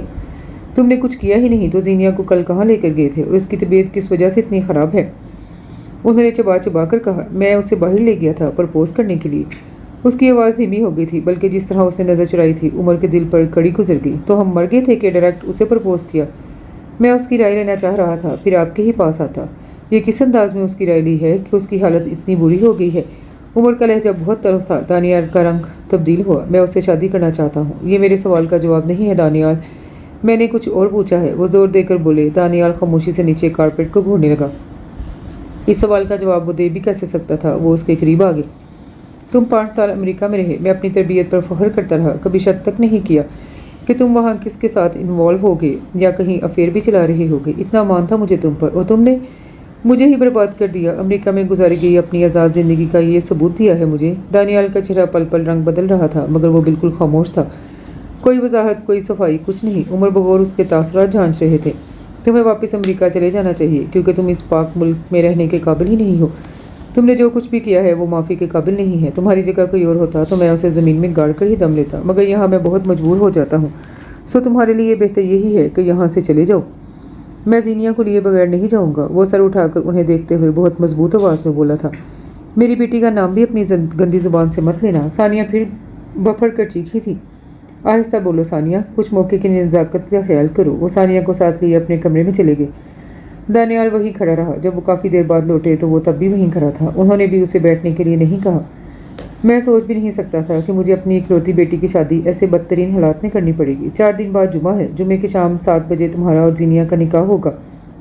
تم نے کچھ کیا ہی نہیں تو زینیا کو کل کہاں لے کر گئے تھے، اور اس کی طبیعت کس وجہ سے اتنی خراب ہے؟ انہوں نے چبا چبا کر کہا۔ میں اسے باہر لے گیا تھا پرپوز کرنے کے لیے۔ اس کی آواز دھیمی ہو گئی تھی، بلکہ جس طرح اس نے نظر چرائی تھی عمر کے دل پر کڑی گزر گئی۔ تو ہم مر گئے تھے کہ ڈائریکٹ اسے پرپوز کیا؟ میں اس کی رائے لینا چاہ رہا تھا، پھر آپ کے ہی پاس آتا۔ یہ کس انداز میں اس کی رائے لی ہے کہ اس کی حالت اتنی بری ہو گئی ہے؟ عمر کا لہجہ بہت تلخ تھا۔ دانیال کا رنگ تبدیل ہوا۔ میں اس سے شادی کرنا چاہتا ہوں۔ یہ میرے سوال کا جواب نہیں ہے دانیال، میں نے کچھ اور پوچھا ہے، وہ زور دے کر بولے۔ دانیال خاموشی سے نیچے کارپیٹ کو گھورنے لگا۔ اس سوال کا جواب وہ دے بھی کیسے سکتا تھا؟ وہ اس کے قریب آ گئی۔ تم 5 سال امریکہ میں رہے، میں اپنی تربیت پر فخر کرتا رہا، کبھی شک تک نہیں کیا کہ تم وہاں کس کے ساتھ انوالو ہو گئے یا کہیں افیئر بھی چلا رہے ہو گے۔ اتنا مان تھا مجھے تم پر، اور تم نے مجھے ہی برباد کر دیا۔ امریکہ میں گزاری گئی اپنی آزاد زندگی کا یہ ثبوت دیا ہے مجھے۔ دانیال کا چہرہ پل پل رنگ بدل رہا تھا، مگر وہ بالکل خاموش تھا۔ کوئی وضاحت، کوئی صفائی، کچھ نہیں۔ عمر بغور اس کے تاثرات جھانچ رہے تھے۔ تمہیں واپس امریکہ چلے جانا چاہیے، کیونکہ تم اس پاک ملک میں رہنے کے قابل ہی نہیں ہو۔ تم نے جو کچھ بھی کیا ہے وہ معافی کے قابل نہیں ہے۔ تمہاری جگہ کوئی اور ہوتا تو میں اسے زمین میں گاڑ کر ہی دم لیتا، مگر یہاں میں بہت مجبور ہو جاتا ہوں۔ سو تمہارے لیے بہتر یہی ہے کہ یہاں سے چلے جاؤ۔ میں زینیا کو لیے بغیر نہیں جاؤں گا۔ وہ سر اٹھا کر انہیں دیکھتے ہوئے بہت مضبوط آواز میں بولا تھا۔ میری بیٹی کا نام بھی اپنی گندی زبان سے مت لینا۔ ثانیہ پھر بفر کر چیخی تھی۔ آہستہ بولو ثانیہ، کچھ موقع کی نزاکت کا خیال کرو۔ وہ ثانیہ کو ساتھ لیے اپنے کمرے میں چلے گئے۔ دانیال وہیں کھڑا رہا۔ جب وہ کافی دیر بعد لوٹے تو وہ تب بھی وہیں کھڑا تھا۔ انہوں نے بھی اسے بیٹھنے کے لیے نہیں کہا۔ میں سوچ بھی نہیں سکتا تھا کہ مجھے اپنی اکلوتی بیٹی کی شادی ایسے بدترین حالات میں کرنی پڑے گی۔ 4 دن بعد جمعہ ہے، جمعے کی شام 7 بجے تمہارا اور زینیا کا نکاح ہوگا۔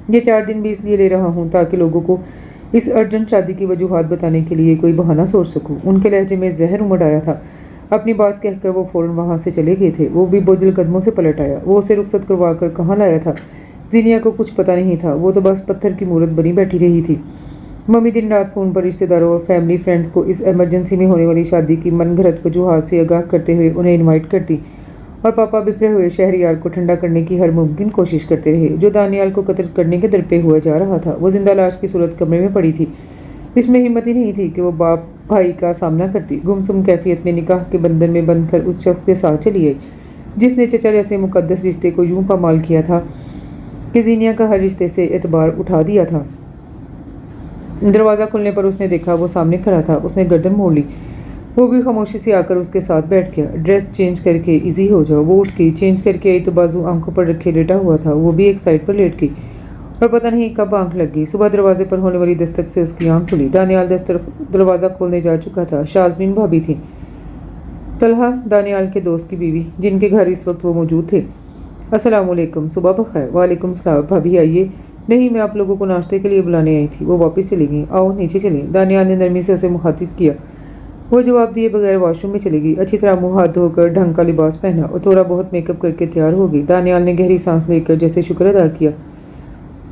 یہ 4 دن بھی اس لیے لے رہا ہوں تاکہ لوگوں کو اس ارجنٹ شادی کی وجوہات بتانے کے لیے کوئی بہانہ سوچ سکوں۔ ان کے لہجے میں زہر امڑ آیا تھا۔ اپنی بات کہہ کر وہ فوراً وہاں سے چلے گئے تھے۔ وہ بھی بوجھل قدموں سے پلٹ آیا۔ وہ اسے رخصت کروا کر کہاں لایا تھا؟ زینیا کو کچھ پتہ نہیں تھا، وہ تو بس پتھر کی مورت بنی بیٹھی رہی تھی۔ ممی دن رات فون پر رشتہ داروں اور فیملی فرینڈز کو اس ایمرجنسی میں ہونے والی شادی کی من گھڑت وجوہات سے آگاہ کرتے ہوئے انہیں انوائٹ کرتی، اور پاپا بفرے ہوئے شہریار کو ٹھنڈا کرنے کی ہر ممکن کوشش کرتے رہے، جو دانیال کو قتل کرنے کے در پہ ہوا جا رہا تھا۔ وہ زندہ لاش کی صورت کمرے میں پڑی تھی۔ اس میں ہمت ہی نہیں تھی کہ وہ باپ بھائی کا سامنا کرتی۔ گمسم کیفیت میں نکاح کے بندھن میں بندھ کر اس شخص کے ساتھ چلی آئی جس نے چچا جیسے مقدس رشتے کو یوں پامال کیا تھا کہ زینیا کا ہر رشتے سے اعتبار اٹھا دیا تھا۔ دروازہ کھلنے پر اس نے دیکھا وہ سامنے کھڑا تھا۔ اس نے گردن موڑ لی۔ وہ بھی خاموشی سے آ کر اس کے ساتھ بیٹھ گیا۔ ڈریس چینج کر کے ایزی ہو جاؤ۔ وہ اٹھ گئی، چینج کر کے آئی تو بازو آنکھوں پر رکھے لیٹا ہوا تھا۔ وہ بھی ایک سائڈ پر لیٹ گئی اور پتہ نہیں کب آنکھ لگ گئی۔ صبح دروازے پر ہونے والی دستک سے اس کی آنکھ کھلی۔ دانیال دروازہ کھولنے جا چکا تھا۔ شازمین بھابی تھی، طلحہ دانیال کے دوست کی بیوی، جن کے گھر اس وقت وہ موجود تھے۔ السلام علیکم، صبح بخیر۔ وعلیکم السلام، بھابی آئیے۔ نہیں، میں آپ لوگوں کو ناشتے کے لیے بلانے آئی تھی۔ وہ واپس چلی گئیں۔ آؤ نیچے چلیں، دانیال نے نرمی سے اسے مخاطب کیا۔ وہ جواب دیے بغیر واش روم میں چلی گئی۔ اچھی طرح منہ ہاتھ دھو کر ڈھنگ کا لباس پہنا اور تھوڑا بہت میک اپ کر کے تیار ہو گئی۔ دانیال نے گہری سانس لے کر جیسے شکر ادا کیا۔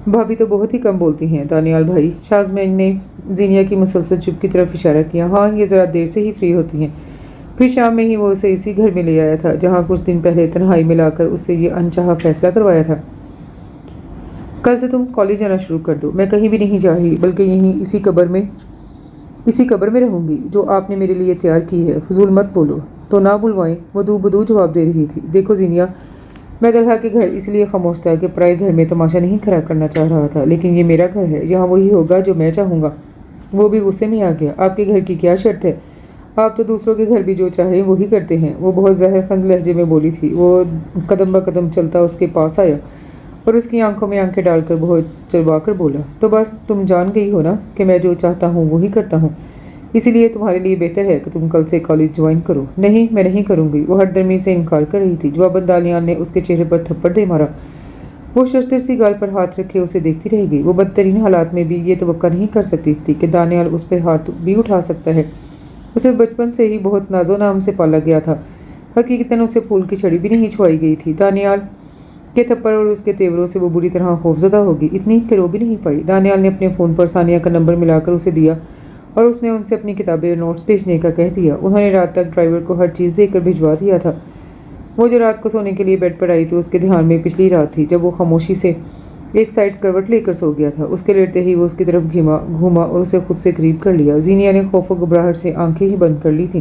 بھابی تو بہت ہی کم بولتی ہیں دانیال بھائی۔ شازمین نے زینیا کی مسلسل چپ کی طرف اشارہ کیا۔ ہاں، یہ ذرا دیر سے ہی فری ہوتی ہیں۔ پھر شام میں ہی وہ اسے اسی گھر میں لے آیا تھا جہاں کچھ دن پہلے تنہائی میں لا کر اس سے یہ انچاہا فیصلہ کروایا تھا۔ کل سے تم کالج جانا شروع کر دو۔ میں کہیں بھی نہیں جا رہی، بلکہ یہیں اسی قبر میں رہوں گی جو آپ نے میرے لیے تیار کی ہے۔ فضول مت بولو تو نہ بلوائیں، وہ دو بدو جواب دے رہی تھی۔ دیکھو زینیا، میں طلحہ کے گھر اس لیے خاموش تھا کہ پرائے گھر میں تماشا نہیں کھڑا کرنا چاہ رہا تھا، لیکن یہ میرا گھر ہے، یہاں وہی ہوگا جو میں چاہوں گا۔ وہ بھی غصے میں آ گیا۔ آپ کے گھر کی کیا شرط ہے؟ آپ تو دوسروں کے گھر بھی جو چاہیں وہی کرتے ہیں۔ وہ بہت زہر خند لہجے میں بولی تھی۔ وہ قدم بہ قدم چلتا اس کے پاس آیا اور اس کی آنکھوں میں آنکھیں ڈال کر بہت چربا کر بولا، تو بس تم جان گئی ہو نا کہ میں جو چاہتا ہوں وہی کرتا ہوں، اسی لیے تمہارے لیے بہتر ہے کہ تم کل سے کالج جوائن کرو۔ نہیں، میں نہیں کروں گی، وہ ہر درمی سے انکار کر رہی تھی۔ جواباً دانیال نے اس کے چہرے پر تھپڑ دے مارا۔ وہ ششتر سی گال پر ہاتھ رکھے اسے دیکھتی رہ گئی۔ وہ بدترین حالات میں بھی یہ توقع نہیں کر سکتی تھی کہ دانیال اس پہ ہاتھ بھی اٹھا سکتا ہے۔ اسے بچپن سے ہی بہت ناز و نام سے پالا گیا تھا۔ حقیقتاً اسے پھول کی چھڑی بھی نہیں چھوائی گئی تھی۔ دانیال کہ تھپڑ اور اس کے تیوروں سے وہ بری طرح خوفزدہ ہوگی، اتنی کہ رو بھی نہیں پائی۔ دانیال نے اپنے فون پر ثانیہ کا نمبر ملا کر اسے دیا اور اس نے ان سے اپنی کتابیں اور نوٹس بھیجنے کا کہہ دیا۔ انہوں نے رات تک ڈرائیور کو ہر چیز دے کر بھجوا دیا تھا۔ وہ جو رات کو سونے کے لیے بیڈ پر آئی تو اس کے دھیان میں پچھلی رات تھی جب وہ خاموشی سے ایک سائڈ کروٹ لے کر سو گیا تھا۔ اس کے لیٹتے ہی وہ اس کی طرف گھوما اور اسے خود سے قریب کر لیا۔ زینیا نے خوف و گھبراہٹ سے آنکھیں ہی بند کر لی تھیں۔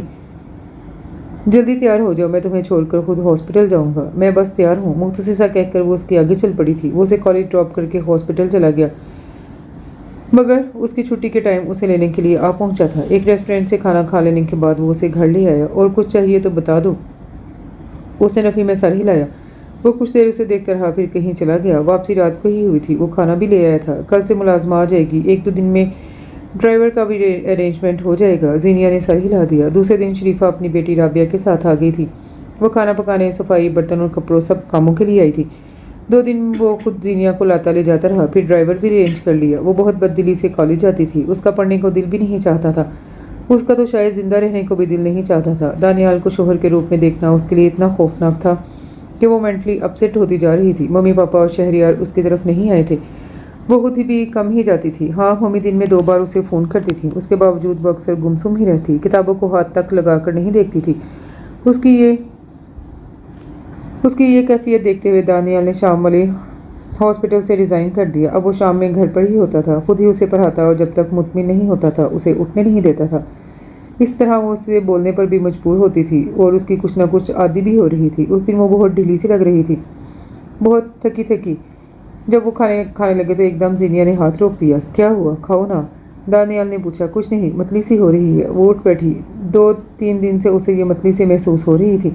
جلدی تیار ہو جاؤ، میں تمہیں چھوڑ کر خود ہاسپٹل جاؤں گا۔ میں بس تیار ہوں، مختصر سا کہہ کر وہ اس کے آگے چل پڑی تھی۔ وہ اسے کالج ڈراپ کر کے ہاسپٹل چلا گیا، مگر اس کی چھٹی کے ٹائم اسے لینے کے لیے آ پہنچا تھا۔ ایک ریسٹورینٹ سے کھانا کھا لینے کے بعد وہ اسے گھر لے آیا۔ اور کچھ چاہیے تو بتا دو، اس نے نفی میں سر ہلایا۔ وہ کچھ دیر اسے دیکھتا رہا، پھر کہیں چلا گیا۔ واپسی رات کو ہی ہوئی تھی۔ وہ کھانا بھی لے آیا تھا۔ کل سے ملازمہ آ جائے گی، 1-2 دن میں ڈرائیور کا بھی ارینجمنٹ ہو جائے گا۔ زینیا نے سر ہلا دیا۔ دوسرے دن شریفہ اپنی بیٹی رابعہ کے ساتھ آ گئی تھی۔ وہ کھانا پکانے، صفائی، برتن اور کپڑوں سب کاموں کے لیے آئی تھی۔ 2 دن وہ خود زینیا کو لاتا لے جاتا رہا، پھر ڈرائیور بھی ارینج کر لیا۔ وہ بہت بددلی سے کالج جاتی تھی۔ اس کا پڑھنے کو دل بھی نہیں چاہتا تھا۔ اس کا تو شاید زندہ رہنے کو بھی دل نہیں چاہتا تھا۔ دانیال کو شوہر کے روپ میں دیکھنا اس کے لیے اتنا خوفناک تھا کہ وہ مینٹلی اپسیٹ ہوتی جا رہی تھی۔ ممی پاپا اور شہریار اس کی طرف نہیں آئے تھے۔ وہ خود بھی کم ہی جاتی تھی۔ ہاں، ممی دن میں 2 بار اسے فون کرتی تھی، اس کے باوجود وہ اکثر گمسم ہی رہتی، کتابوں کو ہاتھ تک لگا کر نہیں دیکھتی تھی۔ اس کی یہ کیفیت دیکھتے ہوئے دانیال نے شام والے ہاسپٹل سے ریزائن کر دیا۔ اب وہ شام میں گھر پر ہی ہوتا تھا، خود ہی اسے پڑھاتا اور جب تک مطمئن نہیں ہوتا تھا اسے اٹھنے نہیں دیتا تھا۔ اس طرح وہ اسے بولنے پر بھی مجبور ہوتی تھی اور اس کی کچھ نہ کچھ عادی بھی ہو رہی تھی۔ اس دن وہ بہت ڈھیلی سی لگ رہی تھی، بہت تھکی۔ جب وہ کھانے لگے تو ایک دم زینیا نے ہاتھ روک دیا۔ کیا ہوا، کھاؤ نا، دانیال نے پوچھا۔ کچھ نہیں، متلی سی ہو رہی ہے۔ وہ اٹھ بیٹھی۔ 2-3 دن سے اسے یہ متلی سی محسوس ہو رہی تھی،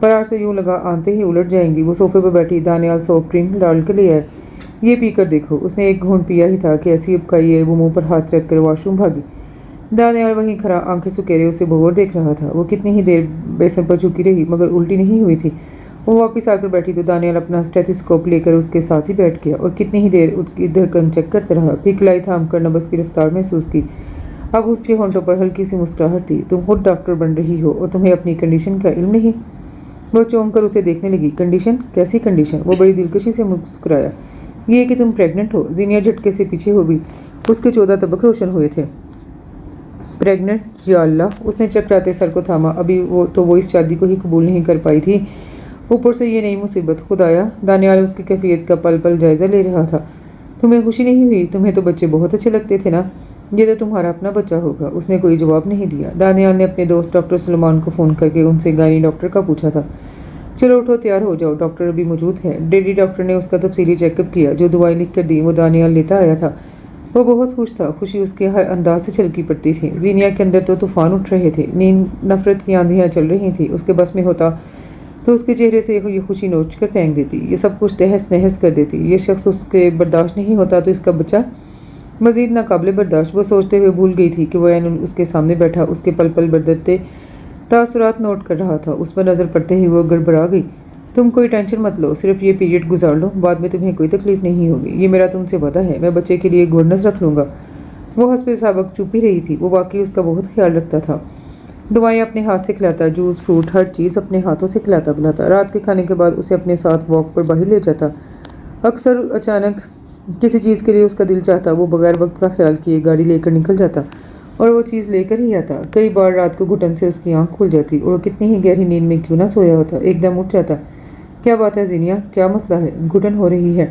پر آج تو یوں لگا آنتے ہی الٹ جائیں گی۔ وہ صوفے پر بیٹھی۔ دانیال سافٹ ڈرنک ڈال کے لے آئے۔ یہ پی کر دیکھو۔ اس نے ایک گھونٹ پیا ہی تھا کہ ایسی ابکائی ہے، وہ منہ پر ہاتھ رکھ کر واش روم بھاگی۔ دانیال وہیں کھڑا آنکھیں سکیرے اسے بغور دیکھ رہا تھا۔ وہ کتنی ہی دیر بیسن پر جھکی رہی مگر الٹی نہیں ہوئی تھی۔ وہ واپس آ کر بیٹھی تو دانیال اپنا اسٹیتھوسکوپ لے کر اس کے ساتھ ہی بیٹھ گیا اور کتنی ہی دیر اس کی دھڑکن چیک کرتا رہا، پھر کلائی تھام کر نبض کی رفتار محسوس کی۔ اب اس کے ہونٹوں پر ہلکی سی مسکراہٹ تھی۔ تم خود ڈاکٹر بن رہی ہو اور تمہیں اپنی کنڈیشن کا علم نہیں؟ وہ چونک کر اسے دیکھنے لگی۔ کنڈیشن؟ کیسی کنڈیشن؟ وہ بڑی دلکشی سے مسکرایا۔ یہ کہ تم پریگننٹ ہو۔ زینیا جھٹکے سے پیچھے ہو گئی۔ اس کے 14 تبک روشن ہوئے تھے۔ پریگننٹ؟ یا اللہ! اس نے چکراتے سر کو تھاما۔ ابھی وہ اس شادی کو ہی قبول نہیں کر پائی تھی، اوپر سے یہ نئی مصیبت۔ خدایا! دانیال اس کی کیفیت کا پل پل جائزہ لے رہا تھا۔ تمہیں خوشی نہیں ہوئی؟ تمہیں تو بچے بہت اچھے لگتے تھے نا؟ یہ تو تمہارا اپنا بچہ ہوگا۔ اس نے کوئی جواب نہیں دیا۔ دانیال نے اپنے دوست ڈاکٹر سلیمان کو فون کر کے ان سے گائنی ڈاکٹر کا پوچھا تھا۔ چلو اٹھو، تیار ہو جاؤ، ڈاکٹر ابھی موجود ہے۔ ڈیڈی ڈاکٹر نے اس کا تفصیلی چیک اپ کیا۔ جو دوائیں لکھ کر دیں وہ دانیال لیتا آیا تھا۔ وہ بہت خوش تھا، خوشی اس کے ہر انداز سے چھلکی پڑتی تھی۔ زینیا کے اندر تو طوفان اٹھ رہے تھے، نیند نفرت کی آندھیاں چل رہی تھیں۔ اس کے بس میں ہوتا تو اس کے چہرے سے یہ خوشی نوچ کر پھینک دیتی، یہ سب کچھ تہس نہس کر دیتی۔ یہ شخص اس کے برداشت نہیں ہوتا تو اس کا بچہ مزید ناقابل برداشت۔ وہ سوچتے ہوئے بھول گئی تھی کہ وہ اس کے سامنے بیٹھا اس کے پل پل بدلتے تاثرات نوٹ کر رہا تھا۔ اس پر نظر پڑتے ہی وہ گڑبڑا گئی۔ تم کوئی ٹینشن مت لو، صرف یہ پیریڈ گزار لو، بعد میں تمہیں کوئی تکلیف نہیں ہوگی، یہ میرا تم سے وعدہ ہے۔ میں بچے کے لیے گورنس رکھ لوں گا۔ وہ حسب سابق چپ ہی رہی تھی۔ وہ واقعی اس کا بہت خیال رکھتا تھا۔ دوائیں اپنے ہاتھ سے کھلاتا، جوس فروٹ ہر چیز اپنے ہاتھوں سے کھلاتا پلاتا۔ رات کے کھانے کے بعد اسے اپنے ساتھ واک پر باہر لے جاتا۔ اکثر اچانک کسی چیز کے لیے اس کا دل چاہتا، وہ بغیر وقت کا خیال کیے گاڑی لے کر نکل جاتا اور وہ چیز لے کر ہی آتا۔ کئی بار رات کو گھٹن سے اس کی آنکھ کھل جاتی اور کتنی ہی گہری نیند میں کیوں نہ سویا ہوتا، ایک دم اٹھ جاتا۔ کیا بات ہے زینیا، کیا مسئلہ ہے؟ گھٹن ہو رہی ہے،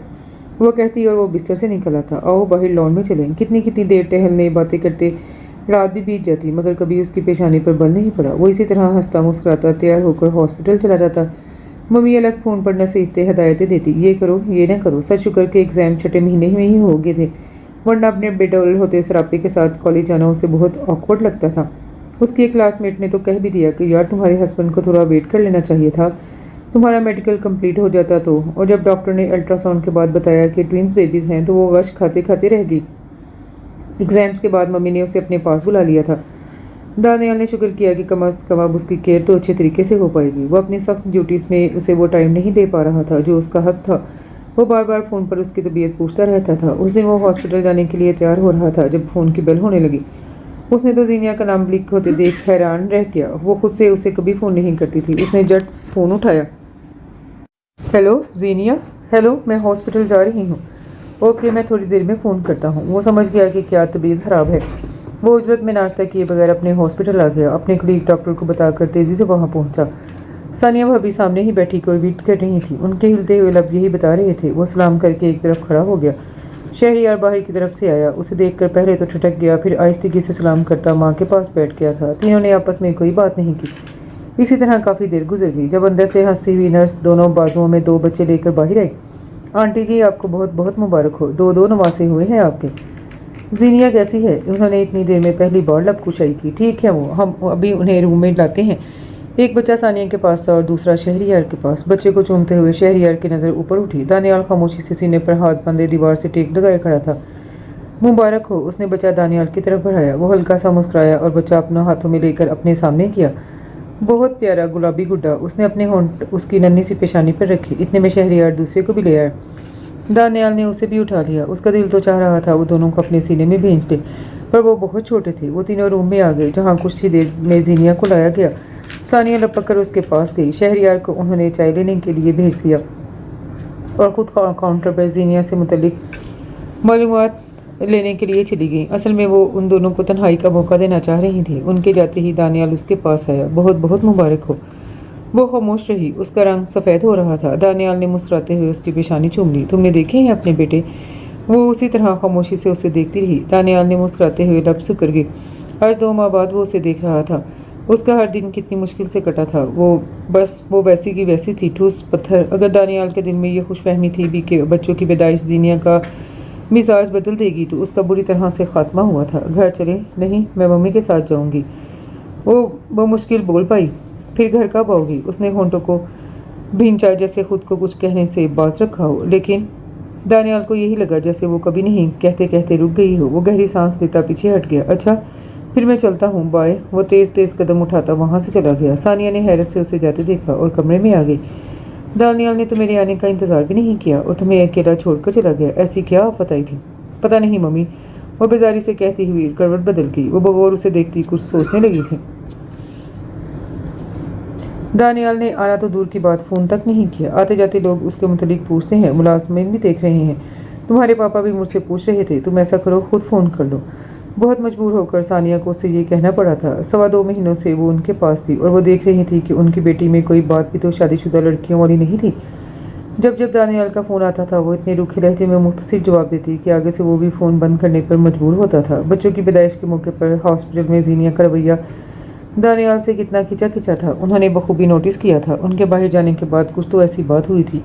وہ کہتی اور وہ بستر سے نکل آتا۔ آؤ باہر لان میں چلیں۔ کتنی دیر ٹہلنے باتیں کرتے رات بھی بیت جاتی مگر کبھی اس کی پیشانی پر بل نہیں پڑا۔ وہ اسی طرح ہنستا مسکراتا تیار ہو کر ہاسپٹل چلا جاتا۔ ممی الگ فون پر نصیحتیں ہدایتیں دیتی، یہ کرو یہ نہ کرو۔ سچ شکر کے ایگزام چھٹے مہینے میں ہی ہو گئے تھے، ورنہ اپنے بیڈول ہوتے سراپے کے ساتھ کالج جانا اسے بہت آکورڈ لگتا تھا۔ اس کی ایک کلاس میٹ نے تو کہہ بھی دیا کہ یار تمہارے ہسبینڈ کو تھوڑا ویٹ کر لینا چاہیے تھا، تمہارا میڈیکل کمپلیٹ ہو جاتا تو۔ اور جب ڈاکٹر نے الٹرا ساؤنڈ کے بعد بتایا کہ ٹوئنز بیبیز ہیں تو وہ غش کھاتے کھاتے رہ گئی۔ ایگزامز کے بعد ممی نے اسے اپنے پاس بلا لیا تھا۔ دانیال نے شکر کیا کہ کم از کم اب اس کی کیئر تو اچھے طریقے سے ہو پائے گی۔ وہ اپنی سخت ڈیوٹیز میں اسے وہ ٹائم نہیں دے پا رہا تھا جو اس کا حق تھا۔ وہ بار بار فون پر اس کی طبیعت پوچھتا رہتا تھا۔ اس دن وہ ہاسپٹل جانے کے لیے تیار ہو رہا تھا جب فون کی بیل ہونے لگی۔ اس نے تو زینیا کا نام بلک ہوتے دیکھ حیران رہ گیا۔ وہ خود سے اسے کبھی فون نہیں کرتی تھی۔ اس نے جٹ فون اٹھایا۔ ہیلو زینیا؟ हेलो, मैं हॉस्पिटल जा रही हूँ। ओके, मैं थोड़ी देर में फ़ोन करता हूँ। वो समझ गया कि क्या तबीयत ख़राब है। वो उजरत में नाश्ता किए बगैर अपने हॉस्पिटल आ गया। अपने कलीग डॉक्टर को बताकर तेज़ी से वहाँ पहुँचा। सानिया भाभी सामने ही बैठी कोई वेट कर रही थी। उनके हिलते हुए लब यही बता रहे थे। वो सलाम करके एक तरफ खड़ा हो गया। शहरियार बाहर की तरफ से आया। उसे देखकर पहले तो ठिठक गया, फिर आहिस्तेगी से सलाम करता माँ के पास बैठ गया था। तीनों ने आपस में कोई बात नहीं की। इसी तरह काफ़ी देर गुजर गई। जब अंदर से हंसती हुई नर्स दोनों बाजुओं में 2 बच्चे लेकर बाहर आई। आंटी जी, आपको बहुत बहुत मुबारक हो। 2 नवासे हुए हैं आपके। जीनिया कैसी है? उन्होंने इतनी देर में पहली बार लब कुशाई की। ठीक है, वो हम अभी उन्हें रूम में लाते हैं। एक बच्चा सानिया के पास था और दूसरा शहरियार के पास। बच्चे को चूमते हुए शहरियार की नज़र ऊपर उठी। दानियाल खामोशी से सीने पर हाथ बंधे दीवार से टेक लगाए खड़ा था। मुबारक हो। उसने बच्चा दानियाल की तरफ बढ़ाया। वो हल्का सा मुस्कुराया और बच्चा अपना हाथों में लेकर अपने सामने किया। बहुत प्यारा गुलाबी गुड्डा। उसने अपने होंठ उसकी नन्ही सी पेशानी पर रखी। इतने में शहरियार दूसरे को भी ले आया। दानियाल ने उसे भी उठा लिया। उसका दिल तो चाह रहा था वो दोनों को अपने सीने में भेज दे, पर वो बहुत छोटे थे। वो तीनों रूम में आ गए, जहाँ कुछ ही देर में जीनिया को लाया गया। सानिया लपक कर उसके पास गई। शहरियार को उन्होंने चाय लेने के लिए भेज दिया और खुद काउंटर पर जीनिया से मुतल्लिक मालूमात लेने के लिए चली गई। असल में वो उन दोनों को तन्हाई का मौका देना चाह रही थी। उनके जाते ही दानियाल उसके पास आया। बहुत बहुत मुबारक हो। वो खामोश रही। उसका रंग सफ़ेद हो रहा था। दानियाल ने मुस्कुराते हुए उसकी पेशानी चूम ली। तुमने देखे हैं अपने बेटे? वो उसी तरह खामोशी से उसे देखती रही। दानियाल ने मुस्कुराते हुए लब सुकर गए। आज 2 माह बाद वो उसे देख रहा था। उसका हर दिन कितनी मुश्किल से कटा था। वो वैसी की वैसी थी, ठूस पत्थर। अगर दानियाल के दिल में ये खुशफहमी थी भी कि बच्चों की पैदाइश जीनिया का मिजाज बदल देगी, तो उसका बुरी तरह से खात्मा हुआ था। घर चले? नहीं, मैं मम्मी के साथ जाऊंगी। वो मुश्किल बोल पाई। फिर घर कब आओगी? उसने होंठों को भींचा, जैसे खुद को कुछ कहने से बाज रखा हो। लेकिन दानियाल को यही लगा जैसे वो कभी नहीं कहते कहते रुक गई हो। वो गहरी सांस लेता पीछे हट गया। अच्छा, फिर मैं चलता हूँ, बाय। वो तेज़ तेज़ कदम उठाता वहाँ से चला गया। सानिया ने हैरत से उसे जाते देखा और कमरे में आ गई। दानियाल ने तो मेरे आने का इंतज़ार भी नहीं किया और तुम्हें अकेला छोड़कर चला गया। ऐसी क्या आफत आई थी? पता नहीं मम्मी, वो बेजारी से कहती हुई करवट बदल गई। वो बगौर उसे देखती कुछ सोचने लगी थी। दानियाल ने आना तो दूर की बात, फ़ोन तक नहीं किया। आते जाते लोग उसके मुतलिक पूछते हैं, मुलाजमीन भी देख रहे हैं। तुम्हारे पापा भी मुझसे पूछ रहे थे। तुम ऐसा करो, खुद फ़ोन कर लो। बहुत मजबूर होकर सानिया को उससे ये कहना पड़ा था। 2.25 महीनों से वो उनके पास थी और वो देख रही थी कि उनकी बेटी में कोई बात भी तो शादीशुदा लड़कियों वाली नहीं थी। जब जब दानियाल का फ़ोन आता था, वो इतने रूखे लहजे में मुख्तसर जवाब देती कि आगे से वो भी फ़ोन बंद करने पर मजबूर होता था। बच्चों की पैदाइश के मौके पर हॉस्पिटल में जीनिया का रवैया दानियाल से कितना खिंचा खिंचा था, उन्होंने बखूबी नोटिस किया था। उनके बाहर जाने के बाद कुछ तो ऐसी बात हुई थी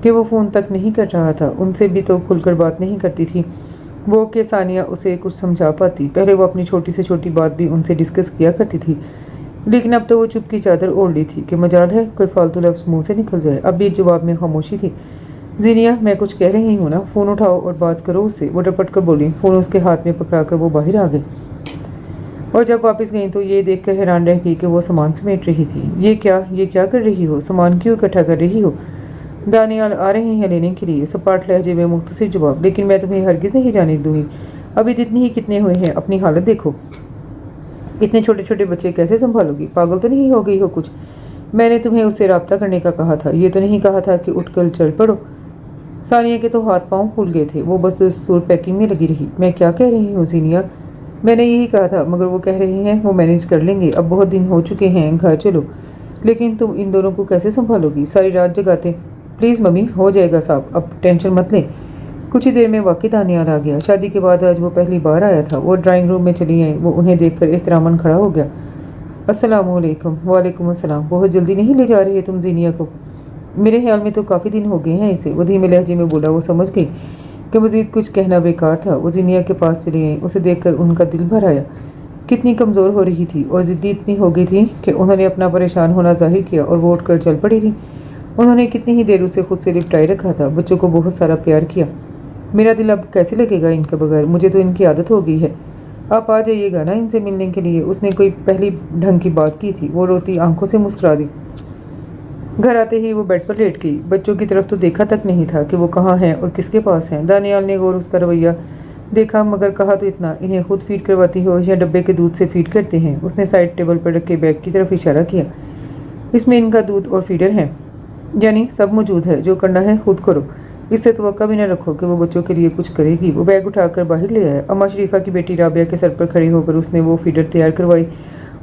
कि वो फ़ोन तक नहीं कर रहा था। उनसे भी तो खुलकर बात नहीं करती थी वो कि सानिया उसे कुछ समझा पाती। पहले वो अपनी छोटी से छोटी बात भी उनसे डिस्कस किया करती थी, लेकिन अब तो वो चुप की चादर ओढ़ ली थी कि मजाल है कोई फालतू लफ्ज़ मुंह से निकल जाए। अब भी जवाब में खामोशी थी। जीनिया, मैं कुछ कह रही हूँ ना, फ़ोन उठाओ और बात करो उससे। वो डपट कर बोली। फ़ोन उसके हाथ में पकड़ाकर वो बाहर आ गई और जब वापस गई तो ये देखकर हैरान रह गई कि वो सामान समेट रही थी। ये क्या कर रही हो? सामान क्यों इकट्ठा कर रही हो? दानियाल आ रहे हैं लेने के लिए, सपाट लहजे में मुख्तसर जवाब। लेकिन मैं तुम्हें हरगिज़ नहीं जाने दूंगी। अभी इतनी ही कितने हुए हैं, अपनी हालत देखो। इतने छोटे छोटे बच्चे कैसे संभालोगी? पागल तो नहीं हो गई हो कुछ? मैंने तुम्हें उससे रब्ता करने का कहा था, ये तो नहीं कहा था कि उठकर चल पड़ो। सानिया के तो हाथ पाँव फूल गए थे। वो बस दस्तूर पैकिंग में लगी रही। मैं क्या कह रही हूँ जीनिया? मैंने यही कहा था, मगर वो कह रहे हैं वो मैनेज कर लेंगे। अब बहुत दिन हो चुके हैं, घर चलो। लेकिन तुम इन दोनों को कैसे संभालोगी? सारी रात जगाते। प्लीज़ मम्मी, हो जाएगा साहब, अब टेंशन मत लें। कुछ ही देर में वाकई दानियाल आ गया। शादी के बाद आज वो पहली बार आया था। वो ड्राइंग रूम में चली आई। वो उन्हें देखकर एहतरामन खड़ा हो गया। अस्सलामुअलैकुम। वालेकुम अस्सलाम। बहुत जल्दी नहीं ले जा रही है तुम जीनिया को? मेरे ख्याल में तो काफ़ी दिन हो गए हैं इसे, वो धीमे लहजे में बोला। वो समझ गई कि मज़ीद कुछ कहना बेकार था। वो जीनिया के पास चली आई। उसे देखकर उनका दिल भर आया। कितनी कमज़ोर हो रही थी और ज़िद्दी इतनी हो गई थी कि उन्होंने अपना परेशान होना जाहिर किया और वो उठकर चल पड़ी थी। उन्होंने कितनी ही देर उसे खुद से लिपटाए रखा था। बच्चों को बहुत सारा प्यार किया। मेरा दिल अब कैसे लगेगा इनके बगैर? मुझे तो इनकी आदत हो गई है। आप आ जाइएगा ना इनसे मिलने के लिए। उसने कोई पहली ढंग की बात की थी। वो रोती आंखों से मुस्कुरा दी। घर आते ही वो बेड पर लेट गई। बच्चों की तरफ तो देखा तक नहीं था कि वो कहाँ हैं और किसके पास हैं। दानियाल ने गौर उसका रवैया देखा, मगर कहा तो इतना, इन्हें खुद फीड करवाती हो या डब्बे के दूध से फीड करते हैं? उसने साइड टेबल पर रखे बैग की तरफ इशारा किया। इसमें इनका दूध और फीडर है, यानी सब मौजूद है। जो करना है खुद करो। इससे तवक्का भी न रखो कि वो बच्चों के लिए कुछ करेगी। वो बैग उठाकर बाहर ले आया। अम्मा शरीफा की बेटी राबिया के सर पर खड़ी होकर उसने वो फीडर तैयार करवाई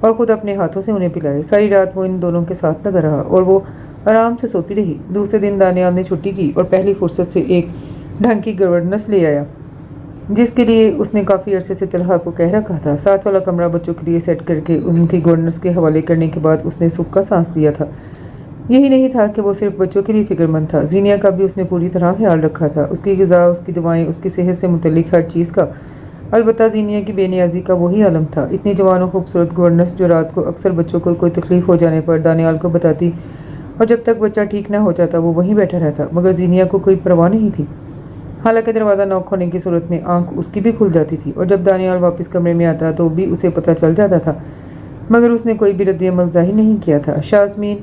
और ख़ुद अपने हाथों से उन्हें पिलाए। सारी रात वो इन दोनों के साथ लगा रहा और वो आराम से सोती रही। दूसरे दिन दानियाल ने छुट्टी की और पहली फुर्सत से एक ढंग की गवर्नेंस ले आया, जिसके लिए उसने काफ़ी अरसे से तलहा को कह रखा था। साथ वाला कमरा बच्चों के लिए सेट करके उनकी गवर्नेंस के हवाले करने के बाद उसने सुख का सांस लिया था। यही नहीं था कि वो सिर्फ बच्चों के लिए फिक्रमंद था, जीनिया का भी उसने पूरी तरह ख्याल रखा था। उसकी ग़िज़ा, उसकी दवाएं, उसकी सेहत से मुतल्लिक हर चीज़ का। अलबत्ता जीनिया की बेनियाजी का वही आलम था। इतनी जवान और खूबसूरत गवर्नेंस जो रात को अक्सर बच्चों को कोई तकलीफ़ हो जाने पर दानियाल को बताती और जब तक बच्चा ठीक ना हो जाता वो वहीं बैठा रहता, मगर जीनिया को कोई परवाह नहीं थी। हालांकि दरवाज़ा नॉक होने की सूरत में आंख उसकी भी खुल जाती थी और जब दानियाल वापस कमरे में आता तो भी उसे पता चल जाता था, मगर उसने कोई भी रद्द-ए-अमल ज़ाहिर नहीं किया था। शाज़मीन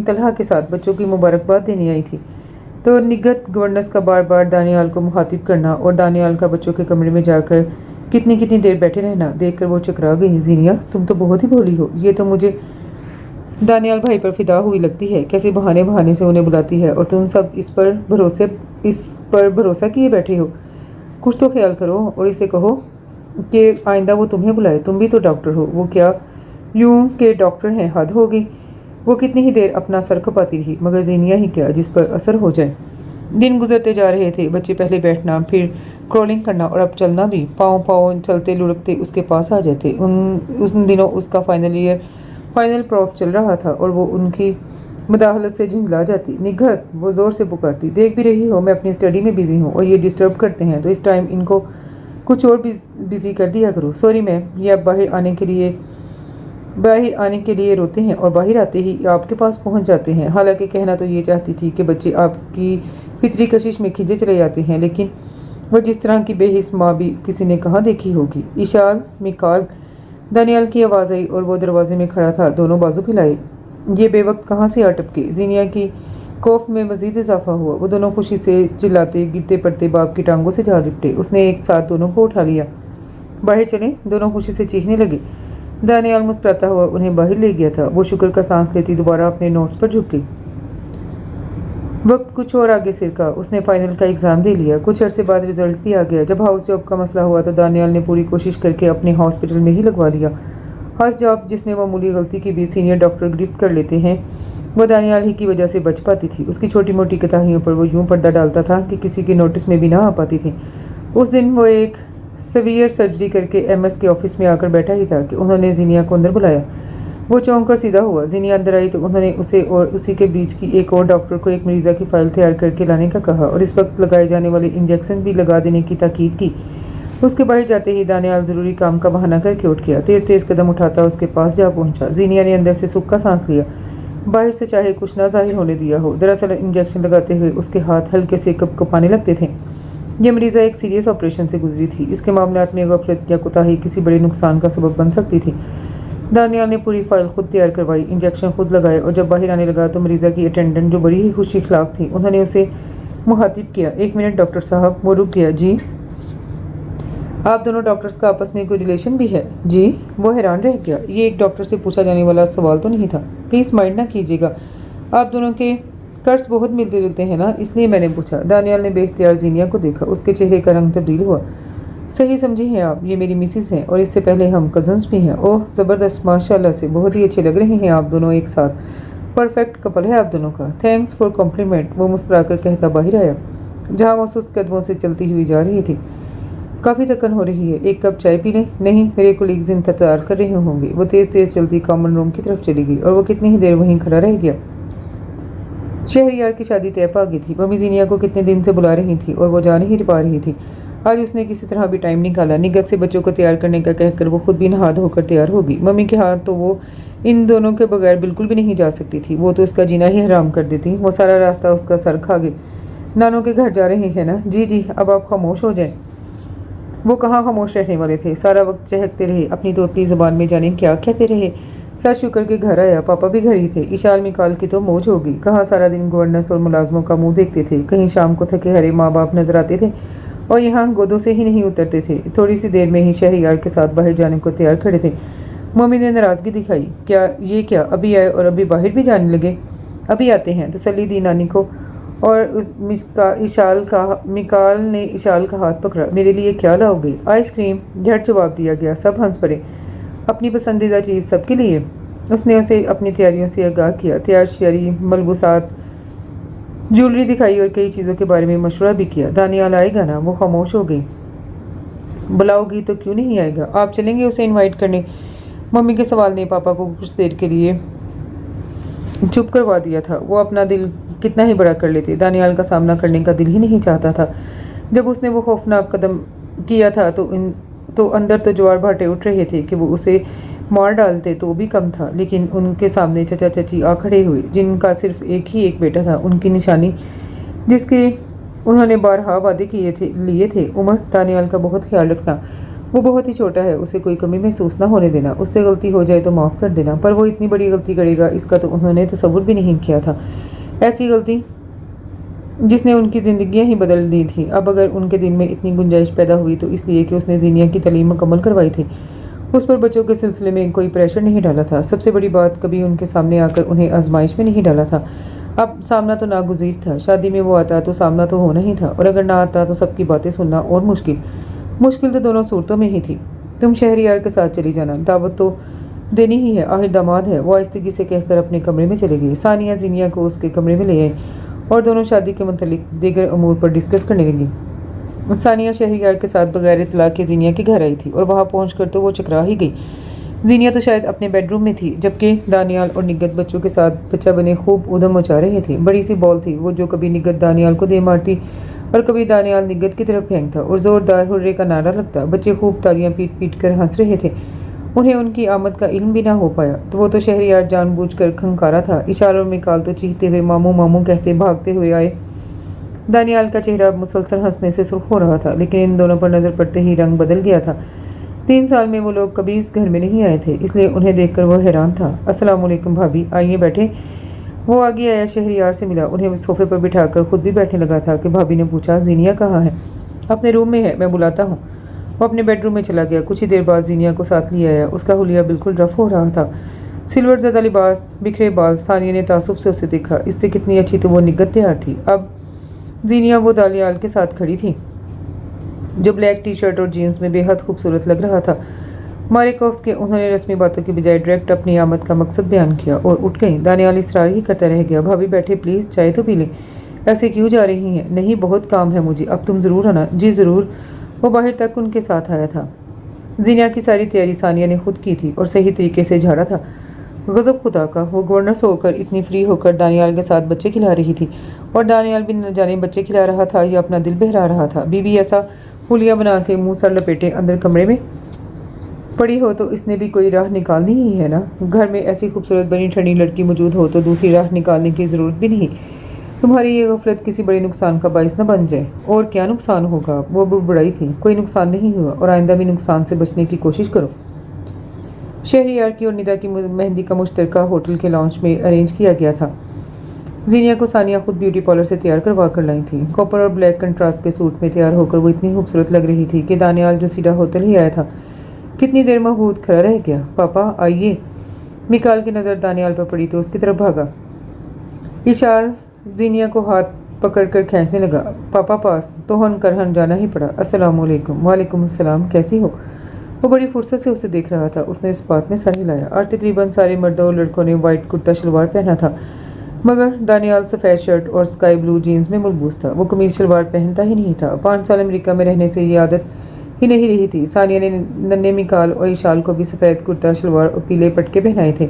तलहा के साथ बच्चों की मुबारकबाद देने आई थी, तो निगत गवर्नेंस का बार बार दानियाल को मुखातिब करना और दानियाल का बच्चों के कमरे में जाकर कितनी कितनी देर बैठे रहना देखकर वो चकरा गई। जीनिया, तुम तो बहुत ही भोली हो। ये तो मुझे दानियाल भाई पर फिदा हुई लगती है। कैसे बहाने बहाने से उन्हें बुलाती है और तुम सब इस पर भरोसा किए बैठे हो। कुछ तो ख्याल करो और इसे कहो कि आइंदा वो तुम्हें बुलाए। तुम भी तो डॉक्टर हो। वो क्या यूं के डॉक्टर हैं, हद हो गई। वो कितनी ही देर अपना सर खपाती रही, मगर जीनिया ही क्या जिस पर असर हो जाए। दिन गुजरते जा रहे थे। बच्चे पहले बैठना, फिर क्रॉलिंग करना और अब चलना भी। पाँव चलते लुढ़कते उसके पास आ जाते। उन दिनों उसका फाइनल प्रोफ चल रहा था और वो उनकी मुदाखलत से झुंझला जाती। निघत, वो ज़ोर से पुकारती, देख भी रही हो मैं अपनी स्टडी में बिज़ी हूँ और ये डिस्टर्ब करते हैं, तो इस टाइम इनको कुछ और बिज़ी कर दिया करो। सॉरी मैम, ये अब बाहर आने के लिए रोते हैं और बाहर आते ही आपके पास पहुंच जाते हैं। हालांकि कहना तो ये चाहती थी कि बच्चे आपकी फितरी कशिश में खिंचे चले जाते हैं, लेकिन वह जिस तरह की बेहिस माँ भी किसी ने कहाँ देखी होगी। इशाल, मिकाल, दानियाल की आवाज़ आई और वो दरवाजे में खड़ा था, दोनों बाजू फैलाए। ये बेवक्त कहाँ से आ टपके। जीनिया की खौफ में मज़ीद इजाफा हुआ। वो दोनों खुशी से चिल्लाते गिरते पड़ते बाप की टांगों से जा लिपटे। उसने एक साथ दोनों को उठा लिया। बाहर चले, दोनों खुशी से चीखने लगे। दानियाल मुस्कुराता हुआ उन्हें बाहर ले गया था। वो शुक्र का सांस लेती दोबारा अपने नोट्स पर झुक गई। वक्त कुछ और आगे सिर का। उसने फाइनल का एग्ज़ाम दे लिया। कुछ अरसे बाद रिजल्ट भी आ गया। जब हाउस जॉब का मसला हुआ तो दानियाल ने पूरी कोशिश करके अपने हॉस्पिटल में ही लगवा लिया। हाउस जॉब जिसमें मामूली गलती की भी सीनियर डॉक्टर गिरफ्त कर लेते हैं, वो दानियाल ही की वजह से बच पाती थी। उसकी छोटी मोटी कोताहियों पर वो यूं पर्दा डालता था कि किसी के नोटिस में भी ना आ पाती थी। उस दिन वो एक सीवियर सर्जरी करके एमएस के ऑफिस में आकर बैठा ही था कि उन्होंने जीनिया को अंदर बुलाया। वो चौंक कर सीधा हुआ। जीनिया अंदर आई तो उन्होंने उसे और उसी के बीच की एक और डॉक्टर को एक मरीज़ा की फ़ाइल तैयार करके लाने का कहा और इस वक्त लगाए जाने वाले इंजेक्शन भी लगा देने की ताकीद की। उसके बाहर जाते ही दानियाल ज़रूरी काम का बहाना करके उठ गया। तेज़ तेज़ कदम उठाता उसके पास जा पहुंचा। जीनिया ने अंदर से सुख का सांस लिया। बाहर से चाहे कुछ ना जाहिर होने दिया हो, दरअसल इंजेक्शन लगाते हुए उसके हाथ हल्के से कँपाने लगते थे। यह मरीज़ा एक सीरियस ऑपरेशन से गुजरी थी। इसके मामलात में गफलत या कोताही किसी बड़े नुकसान का सबब बन सकती थी। दानियाल ने पूरी फाइल खुद तैयार करवाई, इंजेक्शन खुद लगाए और जब बाहर आने लगा तो मरीज़ा की अटेंडेंट जो बड़ी ही खुश इखलाक थी, उन्होंने उसे मुखातिब किया। एक मिनट डॉक्टर साहब। वो रुक गया। जी, आप दोनों डॉक्टर्स का आपस में कोई रिलेशन भी है? जी। वो हैरान रह गया। ये एक डॉक्टर से पूछा जाने वाला सवाल तो नहीं था। प्लीज़ माइंड ना कीजिएगा, आप दोनों के कर्स बहुत मिलते जुलते हैं ना, इसलिए मैंने पूछा। दानियाल ने बेख्तियार जीनिया को देखा। उसके चेहरे का रंग तब्दील हुआ। सही समझी हैं आप, ये मेरी मिसिस हैं और इससे पहले हम कज़न्स भी हैं। ओह ज़बरदस्त, माशाल्लाह से बहुत ही अच्छे लग रहे हैं आप दोनों एक साथ। परफेक्ट कपल है आप दोनों का। थैंक्स फॉर कॉम्प्लीमेंट, वो मुस्कुराकर कहता बाहर आया, जहाँ वो सुस्त कदमों से चलती हुई जा रही थी। काफ़ी थकन हो रही है, एक कप चाय पी लें? नहीं, मेरे कोलीग्स इंतजार कर रहे होंगे। वो तेज़ तेज़ चलती कॉमन रूम की तरफ चली गई और वो कितनी ही देर वहीं खड़ा रह गया। शहरयार की शादी तय पा गई थी। मम्मी जीनिया को कितने दिन से बुला रही थी और वो जा नहीं पा रही थी। आज उसने किसी तरह भी टाइम निकाला। निगत से बच्चों को तैयार करने का कहकर वो खुद भी नहा धोकर तैयार होगी। मम्मी के हाथ तो वो इन दोनों के बगैर बिल्कुल भी नहीं जा सकती थी। वो तो उसका जीना ही हराम कर देती। वो सारा रास्ता उसका सर खा गए। नानों के घर जा रहे हैं ना? जी जी, अब आप खामोश हो जाएं। वो कहाँ खामोश रहने वाले थे, सारा वक्त चहकते रहे, अपनी तोतली ज़बान में जाने क्या कहते रहे। सच शुक्र के घर आया, पापा भी घर ही थे। इशाल मिकाल की तो मौज होगी। कहाँ सारा दिन गवर्नेंस और मुलाजमों का मुंह देखते थे, कहीं शाम को थके हरे माँ बाप नजर आते थे और यहाँ गोदों से ही नहीं उतरते थे। थोड़ी सी देर में ही शहरयार के साथ बाहर जाने को तैयार खड़े थे। मम्मी ने नाराज़गी दिखाई। क्या अभी आए और अभी बाहर भी जाने लगे? ابھی آتے ہیں، تسلی دی نانی کو، اور مکال نے اشال کا ہاتھ پکڑا۔ میرے لیے کیا لاؤ گے؟ آئس کریم، جھٹ جواب دیا گیا۔ سب ہنس پڑے۔ اپنی پسندیدہ چیز سب کے لیے؟ اس نے اسے اپنی تیاریوں سے آگاہ کیا، تیار شیری، ملبوسات، جیولری دکھائی اور کئی چیزوں کے بارے میں مشورہ بھی کیا۔ دانیال آئے گا نا؟ وہ خاموش ہو گئی۔ بلاؤ گی تو کیوں نہیں آئے گا؟ آپ چلیں گے اسے انوائٹ کرنے؟ ممی کے سوال نے پاپا کو کچھ دیر کے لیے چپ کروا دیا تھا۔ وہ اپنا دل کتنا ہی بڑا کر لیتے، دانیال کا سامنا کرنے کا دل ہی نہیں چاہتا تھا۔ جب اس نے وہ خوفناک قدم کیا تھا تو اندر تو جوار بھاٹے اٹھ رہے تھے کہ وہ اسے مار ڈالتے تو بھی کم تھا، لیکن ان کے سامنے چچا چچی آ کھڑے ہوئے، جن کا صرف ایک بیٹا تھا، ان کی نشانی جس کے انہوں نے بارہا وعدے لیے تھے۔ عمر، دانیال کا بہت خیال رکھنا، وہ بہت ہی چھوٹا ہے، اسے کوئی کمی محسوس نہ ہونے دینا، اس سے غلطی ہو جائے تو معاف کر دینا، پر وہ اتنی بڑی غلطی کرے گا اس کا تو انہوں نے تصور بھی نہیں کیا تھا۔ ایسی غلطی جس نے ان کی زندگیاں ہی بدل دی تھیں۔ اب اگر ان کے دل میں اتنی گنجائش پیدا ہوئی تو اس لیے کہ اس نے زینیا کی تعلیم مکمل کروائی تھی، اس پر بچوں کے سلسلے میں کوئی پریشر نہیں ڈالا تھا۔ سب سے بڑی بات، کبھی ان کے سامنے آ کر انہیں آزمائش میں نہیں ڈالا تھا۔ اب سامنا تو ناگزیر تھا، شادی میں وہ آتا تو سامنا تو ہونا ہی تھا، اور اگر نہ آتا تو سب کی باتیں سننا اور مشکل تو دونوں صورتوں میں ہی تھی۔ تم شہریار کے ساتھ چلی جانا، دعوت تو دینی ہی ہے، آخر داماد ہے، وہ آہستگی سے کہہ کر اپنے کمرے میں چلے گئی۔ ثانیہ زینیا کو اس کے کمرے میں لے آئی اور دونوں شادی کے متعلق دیگر امور پر ڈسکس کرنے لگی۔ ثانیہ شہریار کے ساتھ بغیر اطلاع کے زینیا کے گھر آئی تھی اور وہاں پہنچ کر تو وہ چکرا ہی گئی۔ زینیا تو شاید اپنے بیڈ روم میں تھی، جبکہ دانیال اور نگت بچوں کے ساتھ بچہ بنے خوب ادھم مچا رہے تھے۔ بڑی سی بال تھی وہ، جو کبھی نگت دانیال کو دے مارتی اور کبھی دانیال نگت کی طرف پھینکتا اور زوردار ہرے کا نعرہ لگتا۔ بچے خوب تالیاں پیٹ پیٹ کر ہنس رہے تھے۔ انہیں ان کی آمد کا علم بھی نہ ہو پایا تو وہ تو شہریار جان بوجھ کر کھنکارا تھا۔ اشارہ اور مکال تو چیختے ہوئے ماموں ماموں کہتے بھاگتے ہوئے آئے۔ دانیال کا چہرہ مسلسل ہنسنے سے سرخ ہو رہا تھا، لیکن ان دونوں پر نظر پڑتے ہی رنگ بدل گیا تھا۔ 3 سال میں وہ لوگ کبھی اس گھر میں نہیں آئے تھے، اس لیے انہیں دیکھ کر وہ حیران تھا۔ السلام علیکم بھابھی، آئیے بیٹھیں۔ وہ آگے آیا، شہریار سے ملا، انہیں صوفے پر بٹھا کر خود بھی بیٹھنے لگا تھا کہ بھابھی نے پوچھا زینیا کہاں ہے؟ اپنے روم میں ہے، میں بلاتا ہوں۔ وہ اپنے بیڈ روم میں چلا گیا۔ کچھ ہی دیر بعد زینیا کو ساتھ لے آیا، اس کا حلیہ بالکل رف ہو رہا تھا، سلور زدہ لباس، بکھرے بال۔ ثانیہ نے تعصب سے اسے دیکھا، اس سے کتنی اچھی تو وہ نگت تیار تھی۔ اب زینیا وہ دانیال کے ساتھ کھڑی تھی جو بلیک ٹی شرٹ اور جینز میں بے حد خوبصورت لگ رہا تھا۔ مارے کوفت کے انہوں نے رسمی باتوں کی بجائے ڈائریکٹ اپنی آمد کا مقصد بیان کیا اور اٹھ گئیں۔ دانیال اصرار ہی کرتا رہ گیا، بھابھی بیٹھے پلیز، چائے تو پی لیں، ایسے کیوں جا رہی ہیں؟ نہیں بہت کام ہے مجھے، اب تم ضرور آنا۔ جی ضرور۔ وہ باہر تک ان کے ساتھ آیا تھا۔ زینیا کی ساری تیاری ثانیہ نے خود کی تھی اور صحیح طریقے سے جھاڑا تھا۔ غضب خدا کا، وہ گورنر ہو کر اتنی فری ہو کر دانیال کے ساتھ بچے کھلا رہی تھی، اور دانیال بھی نہ جانے بچے کھلا رہا تھا یا اپنا دل بہلا رہا تھا۔ بیوی ایسا حلیہ بنا کے منہ سر لپیٹے اندر کمرے میں پڑی ہو تو اس نے بھی کوئی راہ نکالنی ہی ہے نا۔ گھر میں ایسی خوبصورت بنی ٹھنڈی لڑکی موجود ہو تو دوسری راہ نکالنے کی ضرورت بھی نہیں۔ تمہاری یہ غفلت کسی بڑے نقصان کا باعث نہ بن جائے۔ اور کیا نقصان ہوگا؟ وہ بڑبڑائی تھی، کوئی نقصان نہیں ہوا، اور آئندہ بھی نقصان سے بچنے کی کوشش کرو۔ شہریار کی اور ندا کی مہندی کا مشترکہ ہوٹل کے لاؤنج میں ارینج کیا گیا تھا۔ زینیا کو ثانیہ خود بیوٹی پارلر سے تیار کروا کر لائی تھی۔ کاپر اور بلیک کنٹراسٹ کے سوٹ میں تیار ہو کر وہ اتنی خوبصورت لگ رہی تھی کہ دانیال جو سیدھا ہوٹل ہی آیا تھا کتنی دیر مبہوت کھڑا رہ گیا۔ پاپا آئیے۔ مکال کی نظر دانیال پر پڑی تو اس کی طرف بھاگا۔ اشال زینیا کو ہاتھ پکڑ کر کھینچنے لگا۔ پاپا پاس توہن کرہن جانا ہی پڑا۔ السلام علیکم۔ وعلیکم السلام، کیسی ہو؟ وہ بڑی فرصت سے اسے دیکھ رہا تھا۔ اس نے اس بات میں سر ہلایا، اور تقریباً سارے مردوں اور لڑکوں نے وائٹ کرتا شلوار پہنا تھا، مگر دانیال سفید شرٹ اور اسکائی بلو جینز میں ملبوس تھا۔ وہ قمیض شلوار پہنتا ہی نہیں تھا، 5 سال امریکہ میں رہنے سے یہ عادت ہی نہیں رہی تھی۔ ثانیہ نے ننھے مکال اور اشال کو بھی سفید کرتا شلوار اور پیلے پٹکے پہنائے تھے۔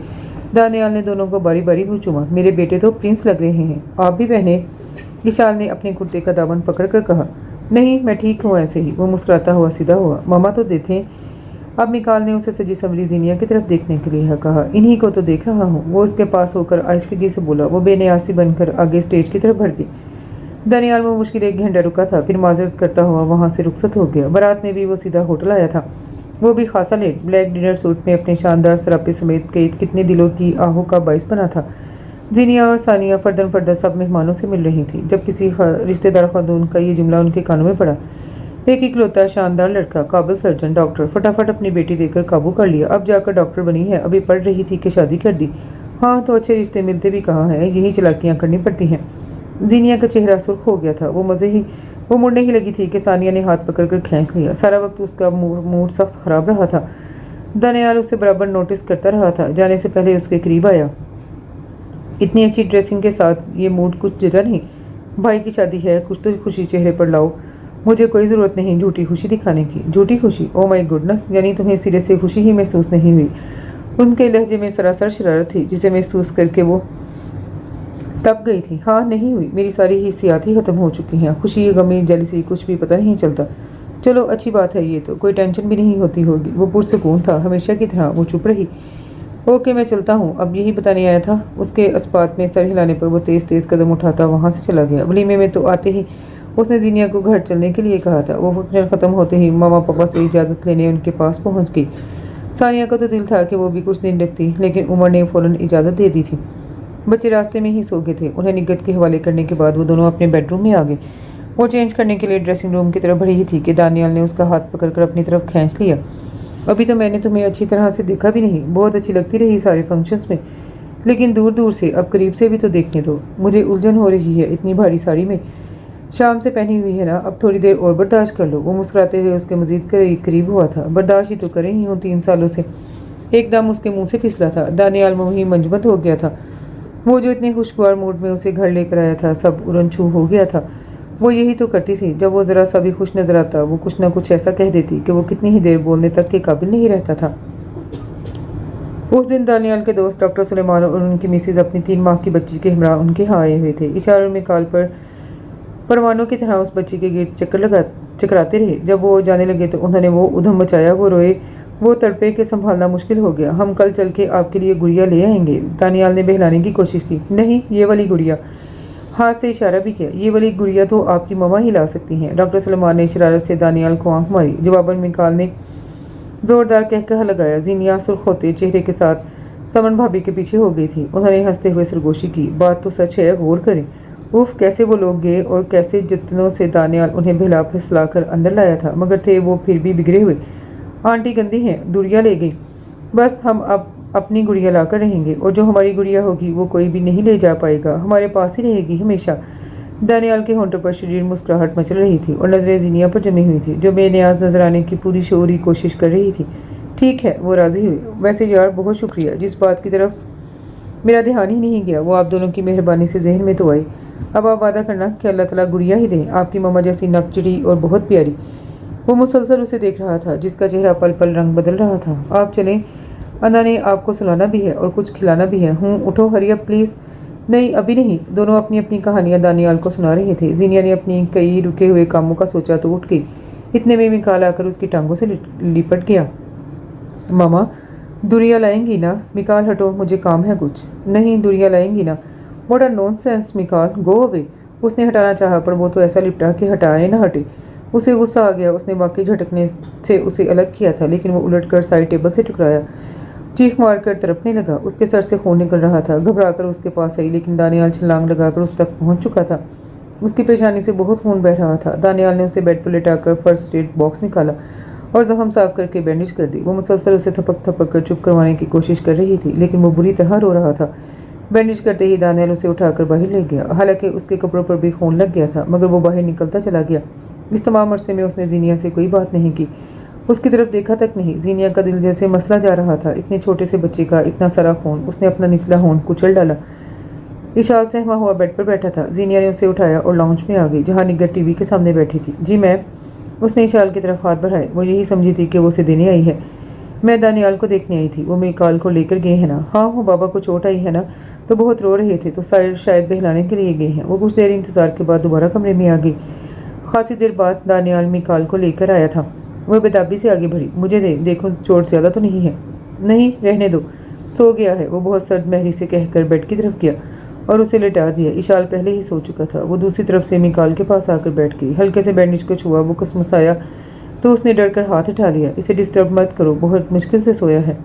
دانیال نے دونوں کو باری باری منہ چوما۔ میرے بیٹے تو پرنس لگ رہے ہیں، آپ بھی پہنے؟ اشال نے اپنے کرتے کا دامن پکڑ کر کہا۔ نہیں میں ٹھیک ہوں ایسے ہی۔ وہ مسکراتا ہوا سیدھا ہوا۔ ماما تو دیکھیں۔ اب مکال نے اسے سجی سنوری زینیا کی طرف دیکھنے کے لیے کہا۔ انہی کو تو دیکھ رہا ہوں۔ وہ اس کے پاس ہو کر آہستگی سے بولا۔ وہ بے نیاسی بن کر آگے اسٹیج کی طرف بڑھ گئی۔ دانیال میں مشکل 1 گھنٹہ رکا تھا، پھر معذرت کرتا ہوا وہاں سے رخصت ہو گیا۔ بارات میں بھی وہ سیدھا ہوٹل آیا تھا، وہ بھی خاصا لیٹ، بلیک ڈنر سوٹ میں اپنے شاندار سراپے سمیت کتنے دلوں کی آہوں کا باعث بنا تھا۔ زینیا اور ثانیہ فردن فردن سب مہمانوں سے مل رہی تھیں، جب کسی رشتہ دار خاتون کا یہ جملہ ان کے کانوں میں پڑا۔ ایک اکلوتا شاندار لڑکا، قابل سرجن، ڈاکٹر، فٹافٹ اپنی بیٹی دے کر قابو کر لیا۔ اب جا کر ڈاکٹر بنی ہے، ابھی پڑھ رہی تھی کہ شادی کر دی۔ हाँ तो अच्छे रिश्ते मिलते भी कहाँ हैं, यही चालाकियाँ करनी पड़ती हैं। जीनिया का चेहरा सुर्ख हो गया था। वो मुड़ने ही लगी थी कि सानिया ने हाथ पकड़कर खींच लिया। सारा वक्त उसका मूड सख्त खराब रहा था। दानियाल उसे बराबर नोटिस करता रहा था। जाने से पहले उसके करीब आया। इतनी अच्छी ड्रेसिंग के साथ ये मूड कुछ जजा नहीं। भाई की शादी है, कुछ तो खुशी चेहरे पर लाओ। मुझे कोई ज़रूरत नहीं झूठी खुशी दिखाने की। झूठी खुशी? ओ माय गुडनेस, यानी तुम्हें सिरे से खुशी ही महसूस नहीं हुई? उनके लहजे में सरासर शरारत थी जिसे महसूस करके वो तब गई थी। हाँ, नहीं हुई। मेरी सारी हिस्सियात ही ख़त्म हो चुकी हैं। खुशी, गमी, जेलसी, कुछ भी पता नहीं चलता। चलो अच्छी बात है, ये तो कोई टेंशन भी नहीं होती होगी। वो पुरसकून था हमेशा की तरह। वो चुप रही। ओके, मैं चलता हूँ, अब यही बताने आया था। उसके अस्पात में सर हिलाने पर वो तेज़ तेज़ कदम उठाता वहाँ से चला गया। वलीमे में तो आते ही उसने जीनिया को घर चलने के लिए कहा था। वो फंक्शन ख़त्म होते ही मामा पापा से इजाज़त लेने उनके पास पहुँच गई। सानिया का तो दिल था कि वो भी कुछ दिन रखती, लेकिन उमर ने फ़ौरन इजाज़त दे दी थी। बच्चे रास्ते में ही सो गए थे। उन्हें निगत के हवाले करने के बाद वो दोनों अपने बेडरूम में आ गए। वो चेंज करने के लिए ड्रेसिंग रूम की तरफ बढ़ी ही थी कि दानियाल ने उसका हाथ पकड़कर अपनी तरफ खींच लिया। अभी तो मैंने तुम्हें अच्छी तरह से देखा भी नहीं। बहुत अच्छी लगती रही सारे फंक्शंस में, लेकिन दूर दूर से, अब करीब से भी तो देखने दो। मुझे उलझन हो रही है इतनी भारी साड़ी में। शाम से पहनी हुई है ना, अब थोड़ी देर और बर्दाश्त कर लो। वो मुस्कुराते हुए उसके मजीद करीब हुआ था। बर्दाश्त ही तो कर रही हूँ 3 सालों से। एकदम उसके मुंह से फिसला था। दानियाल वहीं मंजमद हो गया था। वो जो इतने खुशगवार मूड में उसे घर लेकर आया था, सब उड़न-छू हो गया था। वो यही तो करती थी। जब वो ज़रा सा भी खुश नजर आता, वो कुछ न कुछ ऐसा कह देती कि वो कितनी ही देर बोलने तक के काबिल नहीं रहता था। उस दिन दानियाल के दोस्त डॉक्टर सुलेमान और उनकी मिसेज अपनी 3 माह की बच्ची के हमरा उनके यहाँ आए हुए थे। इशारों में काल पर परवानों की तरह उस बच्ची के गिर्द चकराते रहे। जब वो जाने लगे तो उन्होंने वो उधम मचाया, वो रोए, वो तड़पे कि संभालना मुश्किल हो गया। हम कल चल के आपके लिए गुड़िया ले आएंगे। दानियाल ने बहलाने की कोशिश की। नहीं, ये वाली गुड़िया। हाथ से इशारा भी किया। ये वाली गुड़िया तो आपकी ममा ही ला सकती हैं। डॉक्टर सलमान ने शरारत से दानियाल को आंख मारी। जवाबन मिकाल ने जोरदार कहकहा लगाया। जीनिया सुर्ख होते चेहरे के साथ समन भाभी के पीछे हो गई थी। उन्होंने हंसते हुए सरगोशी की। बात तो सच है, गौर करें। उफ, कैसे वो लोग गए और कैसे जतनों से दानियाल उन्हें बहला फुसला कर अंदर लाया था, मगर थे वो फिर भी बिगड़े हुए। आंटी गंदी हैं, गुड़िया ले गई। बस हम अब अपनी गुड़िया लाकर रहेंगे, और जो हमारी गुड़िया होगी वो कोई भी नहीं ले जा पाएगा, हमारे पास ही रहेगी हमेशा। दानियाल के होंठों पर शरीर मुस्कुराहट मचल रही थी और नजरें जीनिया पर जमी हुई थी, जो बेनियाज नजर आने की पूरी शौरी कोशिश कर रही थी। ठीक है, वो राजी हुई। वैसे यार, बहुत शुक्रिया। जिस बात की तरफ मेरा ध्यान ही नहीं गया, वो आप दोनों की मेहरबानी से जहन में तो आई। अब आप वादा करना कि अल्लाह ताला गुड़िया ही दे, आपकी मम्मा जैसी नकचड़ी और बहुत प्यारी। वो मुसलसल उसे देख रहा था, जिसका चेहरा पल पल रंग बदल रहा था। आप चलें, अन्ना ने आपको सुलाना भी है और कुछ खिलाना भी है। उठो, हरी अप प्लीज़। नहीं, अभी नहीं। दोनों अपनी अपनी कहानियाँ दानियाल को सुना रहे थे। जीनिया ने अपनी कई रुके हुए कामों का सोचा तो उठ गई। इतने में मिकाल आकर उसकी टांगों से लिपट गया। मामा, दुरिया लाएंगी ना? मिकाल, हटो, मुझे काम है कुछ। नहीं, दुरिया लाएंगी ना? What a nonsense Mikaal, go away. उसने हटाना चाहा, पर वो तो ऐसा लिपटा कि हटाए ना हटे। उसे गुस्सा आ गया। उसने वाकई झटकने से उसे अलग किया था, लेकिन वो उलटकर साइड टेबल से टकराया। चीख मारकर तड़पने लगा। उसके सर से खून निकल रहा था। घबराकर उसके पास आई, लेकिन दानियाल छलांग लगाकर उस तक पहुंच चुका था। उसकी पेशानी से बहुत खून बह रहा था। दानियाल ने उसे बेड पर लेटाकर फर्स्ट एड बॉक्स निकाला और जख्म साफ करके बैंडेज कर दी। वो मुसलसल उसे थपक थपक कर चुप करवाने की कोशिश कर रही थी, लेकिन वो बुरी तरह रो रहा था। बैंडेज करते ही दानियाल उसे उठाकर बाहर ले गया। हालांकि उसके कपड़ों पर भी खून लग गया था, मगर वो बाहर निकलता चला गया। इस तमाम अरसे में उसने जीनिया से कोई बात नहीं की, उसकी तरफ देखा तक नहीं। जीनिया का दिल जैसे मसला जा रहा था। इतने छोटे से बच्चे का इतना सारा खून। उसने अपना निचला होंठ कुचल डाला। इशाल सहमा हुआ बेड पर बैठा था। जीनिया ने उसे उठाया और लाउंज में आ गई, जहाँ निग्गर टीवी के सामने बैठी थी। जी मैम। उसने इशाल की तरफ हाथ बढ़ाए। वो यही समझी थी कि वो उसे देने आई है। मैं दानियाल को देखने आई थी। वो मिकाल को लेकर गए हैं ना? हाँ, वो बाबा को चोट आई है ना, तो बहुत रो रहे थे, तो शायद बहलाने के लिए गए हैं। वो कुछ देर इंतजार के बाद दोबारा कमरे में आ गई। खासी देर बाद दानियाल मिकाल को लेकर आया था। वो बेताबी से आगे बढ़ी। मुझे देखो, चोट ज़्यादा तो नहीं है? नहीं, रहने दो, सो गया है। वो बहुत सर्द महरी से कहकर बेड की तरफ गया और उसे लिटा दिया। इशाल पहले ही सो चुका था। वो दूसरी तरफ से मिकाल के पास आकर बैठ गई। हल्के से बैंडेज को छुआ। वो कसमसाया तो उसने डर कर हाथ उठा लिया। इसे डिस्टर्ब मत करो, बहुत मुश्किल से सोया है।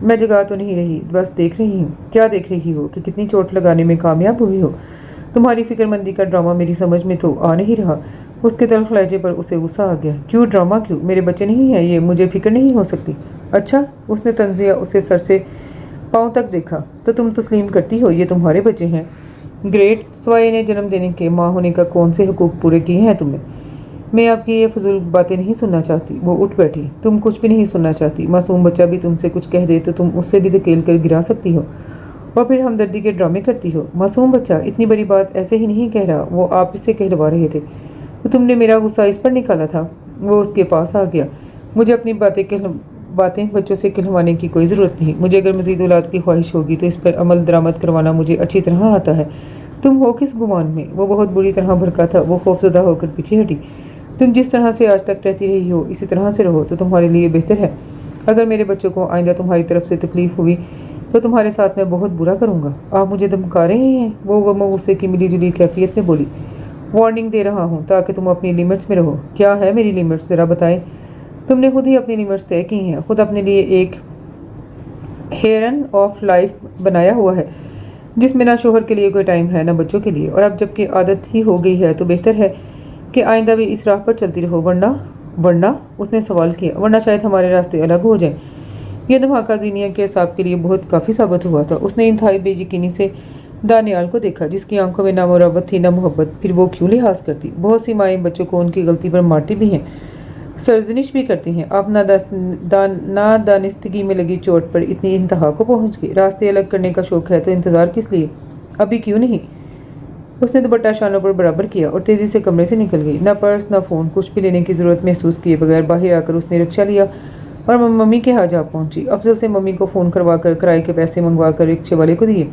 मैं जगा तो नहीं रही, बस देख रही हूँ। क्या देख रही हो? कि कितनी चोट लगाने में कामयाब हुई हो। तुम्हारी फिक्रमंदी का ड्रामा मेरी समझ में तो आ नहीं रहा। उसके तल्ख लहजे पर उसे गुस्सा आ गया। क्यों ड्रामा क्यों? मेरे बच्चे नहीं हैं ये, मुझे फिक्र नहीं हो सकती? अच्छा, उसने तंजिया उसे सर से पाँव तक देखा तो तुम तस्लीम करती हो ये तुम्हारे बच्चे हैं। ग्रेट, सवाए इन्हें जन्म देने के माँ होने का कौन से हुकूक पूरे किए हैं तुमने? मैं आपकी ये फजूल बातें नहीं सुनना चाहती। वो उठ बैठी। तुम कुछ भी नहीं सुनना चाहती। मासूम बच्चा भी तुमसे कुछ कह दे तो तुम उससे भी धकेल कर गिरा सकती हो और फिर हमदर्दी के ड्रामे करती हो। मासूम बच्चा इतनी बड़ी बात ऐसे ही नहीं कह रहा, वो आप इससे कहलवा रहे थे। तो तुमने मेरा गुस्सा इस पर निकाला था। वो उसके पास आ गया। मुझे अपनी बातें बच्चों से कहलवाने की कोई ज़रूरत नहीं। मुझे अगर मज़ीद औलाद की ख्वाहिश होगी तो इस पर अमल दरामद करवाना मुझे अच्छी तरह आता है। तुम हो किस गुमान में? वो बहुत बुरी तरह भड़का था। वो खौफजदा होकर पीछे हटी। तुम जिस तरह से आज तक रहती रही हो इसी तरह से रहो तो तुम्हारे लिए बेहतर है। अगर मेरे बच्चों को आइंदा तुम्हारी तरफ से तकलीफ़ हुई तो तुम्हारे साथ मैं बहुत बुरा करूँगा। आप मुझे धमका रहे हैं? वो गमो गुस्से की मिली जुली कैफियत में बोली। वार्निंग दे रहा हूँ ताकि तुम अपनी लिमिट्स में रहो। क्या है मेरी लिमिट्स, ज़रा बताएं। तुमने खुद ही अपनी लिमिट्स तय की हैं, खुद अपने लिए एक हेरन ऑफ लाइफ बनाया हुआ है जिसमें ना शोहर के लिए कोई टाइम है ना बच्चों के लिए। और अब जबकि आदत ही हो गई है तो बेहतर है कि आइंदा भी इस राह पर चलती रहो। वरना उसने सवाल किया, वरना शायद हमारे रास्ते अलग हो जाएं। यह धमाका जीनिया के हिसाब के लिए बहुत काफ़ी साबित हुआ था। उसने इंतहाई बेयकीनी से दानियाल को देखा जिसकी आंखों में ना मुरब्बत थी ना मोहब्बत। फिर वो क्यों लिहाज करती? बहुत सी माएँ बच्चों को उनकी गलती पर मारती भी हैं, सर्जनिश भी करती हैं। आप नादानिस्तगी में लगी चोट पर इतनी इंतहा को पहुंच गई। रास्ते अलग करने का शौक है तो इंतज़ार किस लिए? अभी क्यों नहीं? उसने दुपट्टा शानों पर बराबर किया और तेज़ी से कमरे से निकल गई। ना पर्स ना फ़ोन, कुछ भी लेने की ज़रूरत महसूस किए बगैर बाहर आकर उसने रिक्शा लिया और मम्मी के यहाँ जा पहुंची। अफजल से मम्मी को फ़ोन करवा कर किराए के पैसे मंगवा कर रिक्शे वाले को दिए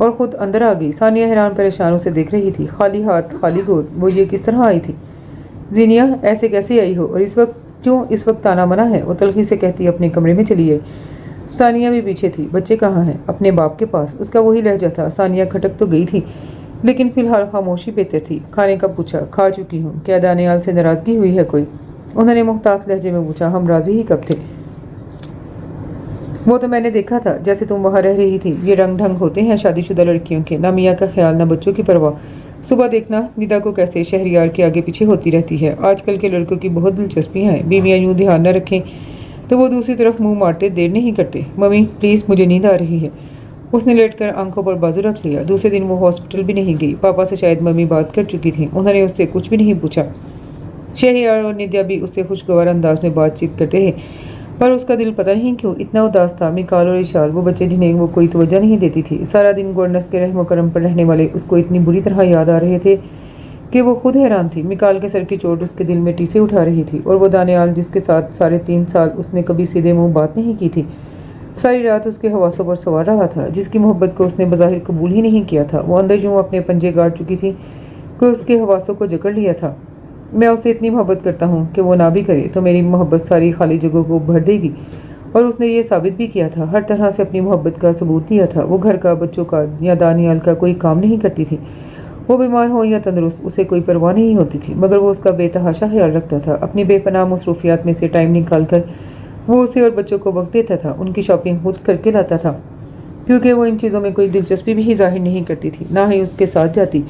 और ख़ुद अंदर आ गई। सानिया हैरान परेशान उसे देख रही थी। खाली हाथ खाली गोद, वो ये किस तरह आई थी? जीनिया ऐसे कैसे आई हो और इस वक्त ताना मना है? वो तलखी से कहती अपने कमरे में चली आई। सानिया भी पीछे थी। बच्चे कहाँ हैं? अपने बाप के पास। उसका वही लहजा था। सानिया खटक तो गई थी लेकिन फिलहाल खामोशी बेहतर थी। खाने का पूछा? खा चुकी हूँ। क्या दानियाल से नाराज़गी हुई है कोई? उन्होंने मुख्तात लहजे में पूछा। हम राजी ही कब थे? वो तो मैंने देखा था जैसे तुम वहाँ रह रही थी। ये रंग ढंग होते हैं शादीशुदा लड़कियों के, ना मियाँ का ख्याल ना बच्चों की परवाह। सुबह देखना निदा को कैसे शहरियार के आगे पीछे होती रहती है। आजकल के लड़कों की बहुत दिलचस्पियाँ हैं। बीवियाँ यूँ ध्यान न रखें तो वो दूसरी तरफ मुंह मारते देर नहीं करते। मम्मी प्लीज़, मुझे नींद आ रही है। उसने लेटकर आंखों पर बाजू रख लिया। दूसरे दिन वो हॉस्पिटल भी नहीं गई। पापा से शायद मम्मी बात कर चुकी थी। उन्होंने उससे कुछ भी नहीं पूछा। शहरियार और निद्या भी उससे खुशगवार अंदाज में बातचीत करते हैं पर उसका दिल पता नहीं क्यों इतना उदास था। मिकाल और इशाल, वो बच्चे जिन्हें वो कोई तवज्जो नहीं देती थी, सारा दिन गवर्नस के रहमो करम पर रहने वाले उसको इतनी बुरी तरह याद आ रहे थे कि वो खुद हैरान थी। मिकाल के सर की चोट उसके दिल में टीसे उठा रही थी और वो दानियाल जिसके साथ 3.5 साल उसने कभी सीधे मुंह बात नहीं की थी, सारी रात उसके हवासों पर सवार रहा था। जिसकी मोहब्बत को उसने बज़ाहिर कबूल ही नहीं किया था, वो अंदर यूँ अपने पंजे गाड़ चुकी थी कि उसके हवासों को जकड़ लिया था। मैं उससे इतनी मोहब्बत करता हूँ कि वो ना भी करे तो मेरी मोहब्बत सारी खाली जगहों को भर देगी। और उसने ये साबित भी किया था। हर तरह से अपनी मोहब्बत का सबूत दिया था। वो घर का, बच्चों का या दानियाल का कोई काम नहीं करती थी। वो बीमार हो या तंदुरुस्त, उसे कोई परवाह नहीं होती थी, मगर वो उसका बेतहाशा ख्याल रखता था। अपनी बेपनाह मसरूफियात में से टाइम निकाल कर वो उसे और बच्चों को वक्त देता था। उनकी शॉपिंग खुद करके लाता था क्योंकि वो इन चीज़ों में कोई दिलचस्पी भी ही जाहिर नहीं करती थी, ना ही उसके साथ जाती।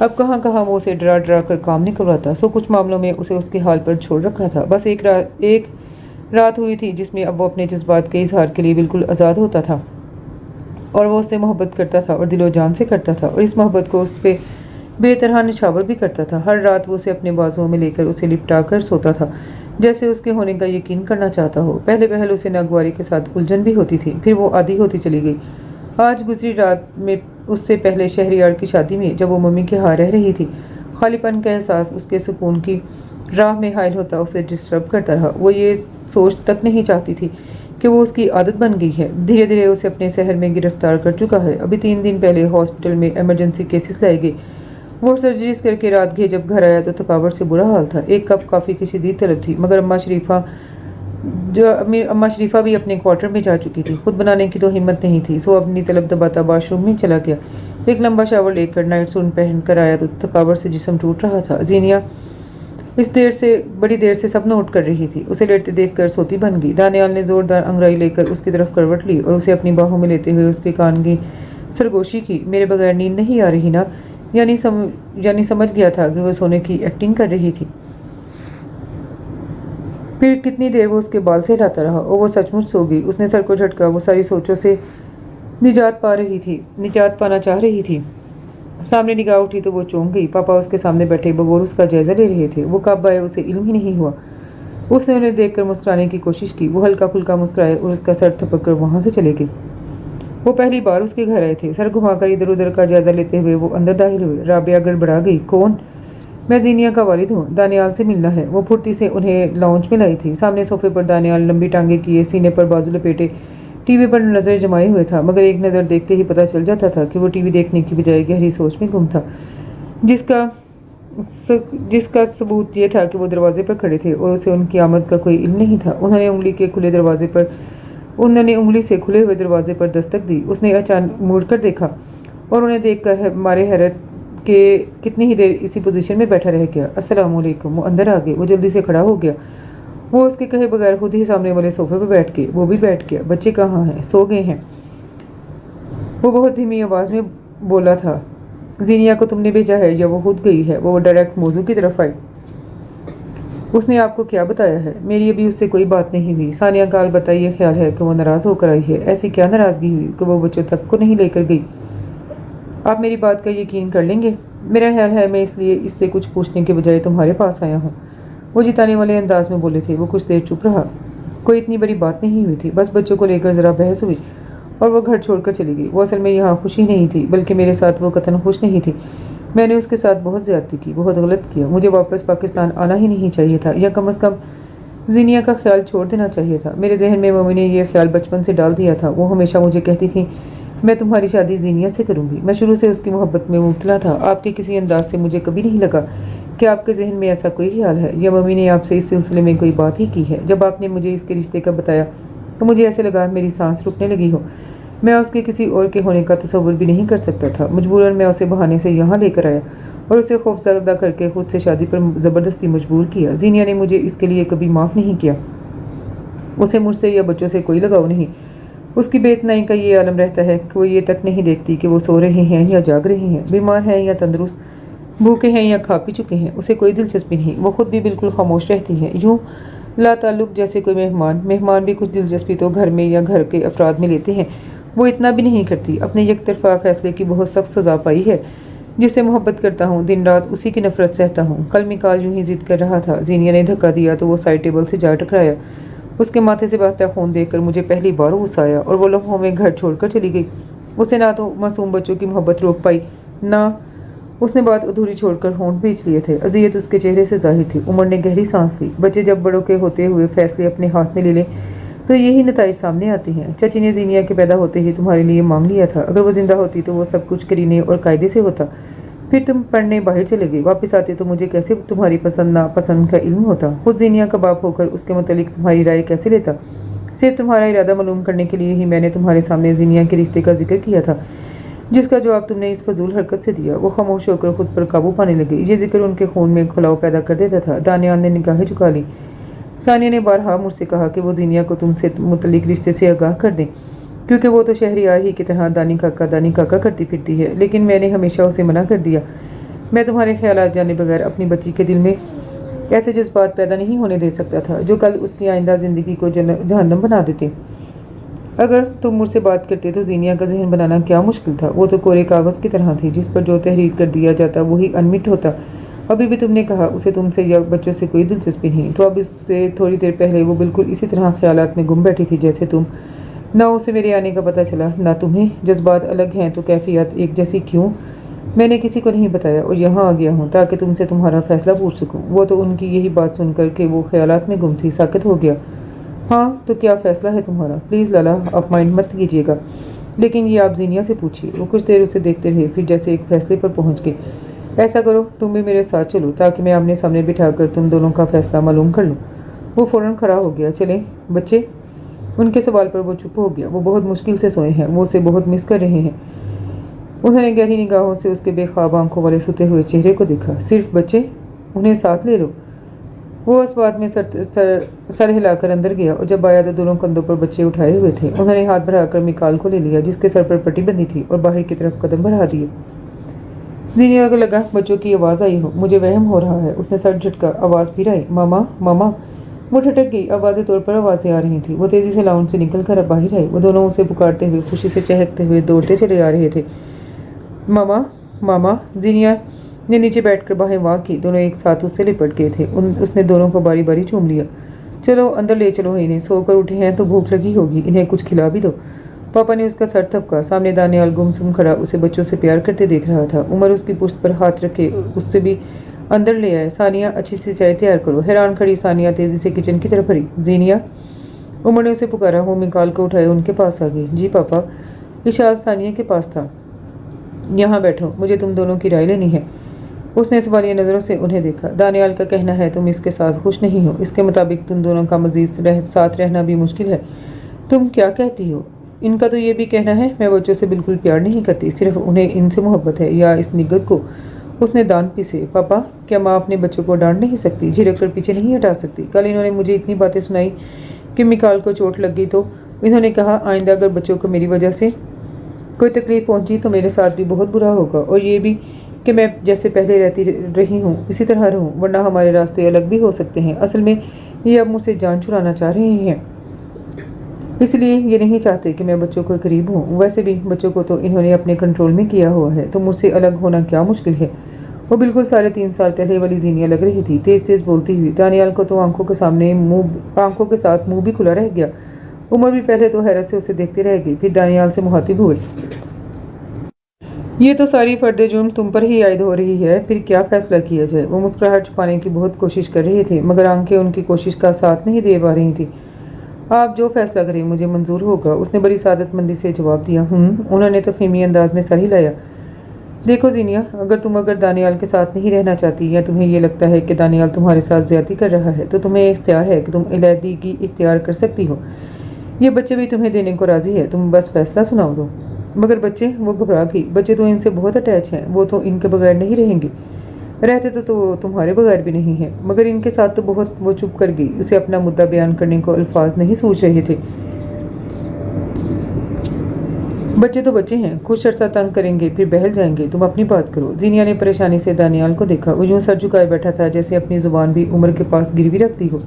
अब कहाँ कहाँ वो उसे डरा डरा कर काम निकलवाता। सो कुछ मामलों में उसे उसके हाल पर छोड़ रखा था। बस एक रात हुई थी जिसमें अब वो अपने जज्बात के इजहार के लिए बिल्कुल आज़ाद होता था और वो उससे मोहब्बत करता था और दिलो जान से करता था और इस मोहब्बत को उस पर बेतरह निछावर भी करता था। हर रात वो उसे अपने बाजुओं में लेकर उसे लिपटा कर सोता था जैसे उसके होने का यकीन करना चाहता हो। पहले उसे नागवारी के साथ उलझन भी होती थी, फिर वो आधी होती चली गई। आज गुजरी रात में उससे पहले शहरियार की शादी में जब वो मम्मी के यहाँ रह रही थी, खालीपन का एहसास उसके सुकून की राह में हायल होता उसे डिस्टर्ब करता रहा। वो ये सोच तक नहीं चाहती थी कि वो उसकी आदत बन गई है। धीरे धीरे उसे अपने शहर में गिरफ्तार कर चुका है। अभी 3 दिन पहले हॉस्पिटल में इमरजेंसी केसेस लाए गए। वो सर्जरीज करके रात गए। जब घर आया तो थकावट से बुरा हाल था। एक कप कॉफ़ी की शदीद तलब थी, मगर अम्मा शरीफा भी अपने क्वार्टर में जा चुकी थी। खुद बनाने की तो हिम्मत नहीं थी, सो अपनी तलब दबाता वाशरूम में चला गया। एक लंबा शावर लेकर नाइट सूट पहन कर आया तो थकावट से जिस्म टूट रहा था। जीनिया बड़ी देर से सब नोट कर रही थी। उसे लेटते देखकर सोती बन गई। दानियाल ने जोरदार अंगड़ाई लेकर उसकी तरफ करवट ली और उसे अपनी बाहों में लेते हुए उसके कान की सरगोशी की। मेरे बगैर नींद नहीं आ रही ना? यानी समझ गया था कि वो सोने की एक्टिंग कर रही थी। फिर कितनी देर वो उसके बाल से हिलाता रहा और वो सचमुच सो गई। उसने सर को झटका। वो सारी सोचों से निजात पाना चाह रही थी। सामने निगाह उठी तो वो चौंक गई। पापा उसके सामने बैठे बगौर उसका जायजा ले रहे थे। वो कब आए उसे इल्म ही नहीं हुआ। उसने उन्हें देखकर मुस्कुराने की कोशिश की। वो हल्का फुल्का मुस्कुराए और उसका सर थपक वहां से चले गए। वो पहली बार उसके घर आए थे। सर घुमाकर इधर उधर का जायजा लेते हुए वो अंदर दाखिल हुए। राबिया गड़बड़ा गई। कौन? मैं जीनिया का वालिद हूँ, दानियाल से मिलना है। वो फुर्ती से उन्हें लाउंज में लाई थी। सामने सोफे पर दानियाल लंबी टांगे किए, सीने पर बाजू लपेटे टीवी पर नज़र जमाए हुए था, मगर एक नज़र देखते ही पता चल जाता था कि वो टीवी देखने की बजाय गहरी सोच में गुम था, जिसका सबूत ये था कि वो दरवाजे पर खड़े थे और उसे उनकी आमद का कोई इल्म नहीं था। उन्होंने उंगली से खुले हुए दरवाजे पर दस्तक दी। उसने अचानक मुड़कर देखा और उन्हें देखकर मारे हैरत के कितनी ही देर इसी पोजीशन में बैठा रह गया। अस्सलाम वालेकुम। वो अंदर आ गए। वो जल्दी से खड़ा हो गया। वो उसके कहे बगैर खुद ही सामने वाले सोफे पर बैठ गए। वो भी बैठ गया। बच्चे कहाँ हैं? सो गए हैं। वो बहुत धीमी आवाज़ में बोला था। जीनिया को तुमने भेजा है या वो खुद गई है? वो डायरेक्ट मौजू की तरफ आई। उसने आपको क्या बताया है? मेरी अभी उससे कोई बात नहीं हुई। सानिया का अलबत्ता ये ख्याल है कि वो नाराज़ होकर आई है। ऐसी क्या नाराज़गी हुई कि वो बच्चों तक को नहीं लेकर गई? आप मेरी बात का यकीन कर लेंगे? मेरा ख्याल है मैं इसलिए इससे कुछ पूछने के बजाय तुम्हारे पास आया हूँ। वो जिताने वाले अंदाज में बोले थे। वो कुछ देर चुप रहा। कोई इतनी बड़ी बात नहीं हुई थी, बस बच्चों को लेकर ज़रा बहस हुई और वो घर छोड़कर चली गई। वो असल में यहाँ खुशी नहीं थी, बल्कि मेरे साथ वो कतन खुश नहीं थी। मैंने उसके साथ बहुत ज़्यादती की, बहुत गलत किया। मुझे वापस पाकिस्तान आना ही नहीं चाहिए था, या कम अज़ कम जीनिया का ख्याल छोड़ देना चाहिए था। मेरे जहन में मम्मी ने यह ख्याल बचपन से डाल दिया था। वो हमेशा मुझे कहती थी मैं तुम्हारी शादी जीनिया से करूँगी। मैं शुरू से उसकी मोहब्बत में मुब्तला था। आपके किसी अंदाज से मुझे कभी नहीं लगा कि आपके जहन में ऐसा कोई ख्याल है, या मम्मी ने आपसे इस सिलसिले में कोई बात ही की है। जब आपने मुझे इसके रिश्ते का बताया तो मुझे ऐसे लगा मेरी सांस रुकने लगी हो। मैं उसके किसी और के होने का तसव्वुर भी नहीं कर सकता था। मजबूरन मैं उसे बहाने से यहाँ लेकर आया और उसे खौफजदा करके खुद से शादी पर ज़बरदस्ती मजबूर किया। जीनिया ने मुझे इसके लिए कभी माफ़ नहीं किया। उसे मुझसे या बच्चों से कोई लगाव नहीं। उसकी बेइत्नाई का ये आलम रहता है कि वो ये तक नहीं देखती कि वो सो रहे हैं या जाग रहे हैं, बीमार हैं या तंदुरुस्त, भूखे हैं या खा पी चुके हैं। उसे कोई दिलचस्पी नहीं। वो खुद भी बिल्कुल खामोश रहती है, यूँ लाताल्लुक जैसे कोई मेहमान भी कुछ दिलचस्पी तो घर में या घर के अफराद में लेते हैं, वो इतना भी नहीं करती। अपने यकतरफा फैसले की बहुत सख्त सज़ा पाई है। जिससे मोहब्बत करता हूँ, दिन रात उसी की नफरत सहता हूँ। कल मिकाल यूँ ही जिद कर रहा था। जीनिया ने धक्का दिया तो वो साइड टेबल से जा टकराया। उसके माथे से बहता खून देखकर मुझे पहली बार गुस्सा आया और वो लम्हों में घर छोड़कर चली गई। उसे ना तो मासूम बच्चों की मोहब्बत रोक पाई, ना उसने बात अधूरी छोड़कर होंठ भींच लिए थे। अज़ियत उसके चेहरे से जाहिर थी। उमर ने गहरी सांस ली। बच्चे जब बड़ों के होते हुए फैसले अपने हाथ में ले लें तो यही नताइज सामने आती हैं। चाची ने जीनिया के पैदा होते ही तुम्हारे लिए मांग लिया था। अगर वो जिंदा होती तो वो सब कुछ करीने और कायदे से होता। फिर तुम पढ़ने बाहर चले गए। वापस आते तो मुझे कैसे तुम्हारी पसंद नापसंद का इल्म होता। खुद जीनिया का बाप होकर उसके मुतालिक तुम्हारी राय कैसे लेता। सिर्फ तुम्हारा इरादा मालूम करने के लिए ही मैंने तुम्हारे सामने जीनिया के रिश्ते का जिक्र किया था, जिसका जवाब तुमने इस फजूल हरकत से दिया। वो खामोश होकर खुद पर काबू पाने लगे। ये जिक्र उनके खून में खुलाव पैदा कर देता था। दानियाल ने निगाहें झुका ली। सानिया ने बारहा मुझसे कहा कि वो जीनिया को तुमसे मुतलिक रिश्ते से आगाह कर दें, क्योंकि वो तो शहरियार ही की तरह दानी काका करती फिरती है। लेकिन मैंने हमेशा उसे मना कर दिया। मैं तुम्हारे ख्यालात जाने बगैर अपनी बच्ची के दिल में ऐसे जज्बात पैदा नहीं होने दे सकता था जो कल उसकी आइंदा ज़िंदगी को जहन्नम बना देते। अगर तुम मुझसे बात करते तो जीनिया का जहन बनाना क्या मुश्किल था। वो तो कोरे कागज़ की तरह थी जिस पर जो तहरीर कर दिया जाता वही अनमिट होता। अभी भी तुमने कहा उसे तुमसे या बच्चों से कोई दिलचस्पी नहीं, तो अब इससे थोड़ी देर पहले वो बिल्कुल इसी तरह ख्यालात में गुम बैठी थी जैसे तुम। ना उसे मेरे आने का पता चला, ना तुम्हें। जज्बात अलग हैं तो कैफियत एक जैसी क्यों? मैंने किसी को नहीं बताया और यहाँ आ गया हूँ ताकि तुमसे तुम्हारा फैसला पूछ सकूँ। वो तो उनकी यही बात सुनकर के वो ख्यालात में गुम थी, साकित हो गया। हाँ तो क्या फ़ैसला है तुम्हारा? प्लीज़ लाला, आप माइंड मत कीजिएगा, लेकिन ये आप जीनिया से पूछिए। वो कुछ देर उसे देखते रहे, फिर जैसे एक फैसले पर पहुँच गए। ऐसा करो, तुम भी मेरे साथ चलो ताकि मैं आमने सामने बिठाकर तुम दोनों का फैसला मालूम कर लूँ। वो फ़ौरन खड़ा हो गया। चलें बच्चे? उनके सवाल पर वो चुप हो गया। वो बहुत मुश्किल से सोए हैं, वो उसे बहुत मिस कर रहे हैं। उन्होंने गहरी निगाहों से उसके बेख्वाब आंखों वाले सुते हुए चेहरे को देखा। सिर्फ बच्चे? उन्हें साथ ले लो। वो इस बात में सर हिलाकर अंदर गया और जब आया तो दोनों कंधों पर बच्चे उठाए हुए थे। उन्होंने हाथ बढ़ाकर मिकाल को ले लिया जिसके सर पर पट्टी बंधी थी और बाहर की तरफ कदम बढ़ा दिए। जीनिया को लगा बच्चों की आवाज़ आई हो। मुझे वहम हो रहा है। उसने सर झटका, आवाज़ फिर आई, मामा मामा। वो ठटक गई। अब वाज़ेह तौर पर आवाज़ें आ रही थीं। वो तेज़ी से लाउंज से निकल कर बाहर आए। वो दोनों उसे पुकारते हुए, खुशी से चहकते हुए दौड़ते चले आ रहे थे। मामा, मामा। जीनिया ने नीचे बैठकर बाहें वाह की। दोनों एक साथ उससे लिपट गए थे। उसने दोनों को बारी बारी चूम लिया। चलो अंदर ले चलो इन्हें, सोकर उठे हैं तो भूख लगी होगी, इन्हें कुछ खिला भी दो। पापा ने उसका सर थपका। सामने दानियाल गुमसुम खड़ा उसे बच्चों से प्यार करते देख रहा था। उमर उसकी पुश्त पर हाथ रखे उससे भी अंदर ले आए। सानिया, अच्छी सी चाय तैयार करो। हैरान खड़ी सानिया तेजी से किचन की तरफ भरी। जीनिया, उमर ने उसे पुकारा। वो निकाल कर उठाए उनके पास आ गई। जी पापा। इशाल सानिया के पास था। यहाँ बैठो, मुझे तुम दोनों की राय लेनी है। उसने सवालिया नज़रों से उन्हें देखा। दानियाल का कहना है तुम इसके साथ खुश नहीं हो। इसके मुताबिक तुम दोनों का मजीद साथ रहना भी मुश्किल है। तुम क्या कहती हो? इनका तो ये भी कहना है मैं बच्चों से बिल्कुल प्यार नहीं करती, सिर्फ उन्हें इनसे मोहब्बत है, या इस निगत को। उसने दांत पीसे। पापा, क्या माँ अपने बच्चों को डांट नहीं सकती, झिड़क कर पीछे नहीं हटा सकती? कल इन्होंने मुझे इतनी बातें सुनाई कि मिकाल को चोट लग गई तो इन्होंने कहा आइंदा अगर बच्चों को मेरी वजह से कोई तकलीफ पहुंची तो मेरे साथ भी बहुत बुरा होगा, और ये भी कि मैं जैसे पहले रहती रही हूँ इसी तरह रहूँ, वरना हमारे रास्ते अलग भी हो सकते हैं। असल में ये अब मुझसे जान छुड़ाना चाह रहे हैं, इसलिए ये नहीं चाहते कि मैं बच्चों के करीब हूँ। वैसे भी बच्चों को तो इन्होंने अपने कंट्रोल में किया हुआ है, तो मुझसे अलग होना क्या मुश्किल है। वो बिल्कुल 3.5 साल पहले वाली जीनिया लग रही थी, तेज तेज बोलती हुई। दानियाल को तो आंखों के साथ मुंह भी खुला रह गया। उमर भी पहले तो हैरत से उसे देखते रह गई, फिर दानियाल से मुखातिब हुए। ये तो सारी फर्द जुर्म तुम पर ही आयद हो रही है, फिर क्या फैसला किया जाए? वो मुस्कुराहट छुपाने की बहुत कोशिश कर रहे थे, मगर आंखें उनकी कोशिश का साथ नहीं दे पा रही थी। आप जो फैसला करें मुझे मंजूर होगा, उसने बड़ी सादतमंदी से जवाब दिया। उन्होंने तो फेमी अंदाज में सर हिलाया। देखो जीनिया, अगर दानियाल के साथ नहीं रहना चाहती, या तुम्हें ये लगता है कि दानियाल तुम्हारे साथ ज्यादती कर रहा है, तो तुम्हें इख्तियार है कि तुम अलहदगी इख्तियार कर सकती हो। ये बच्चे भी तुम्हें देने को राजी है, तुम बस फैसला सुनाओ दो। मगर बच्चे, वो घबरा गई। बच्चे तो इनसे बहुत अटैच हैं, वो तो इनके बगैर नहीं रहेंगे। रहते तो तुम्हारे बगैर भी नहीं है, मगर इनके साथ तो बहुत। वो चुप कर गई। उसे अपना मुद्दा बयान करने को अल्फाज नहीं सोच रहे थे। बच्चे तो बच्चे हैं, कुछ अरसा तंग करेंगे फिर बहल जाएंगे, तुम अपनी बात करो। जीनिया ने परेशानी से दानियाल को देखा। वो यूं सर झुकाए बैठा था जैसे अपनी जुबान भी उम्र के पास गिरवी रखती हो।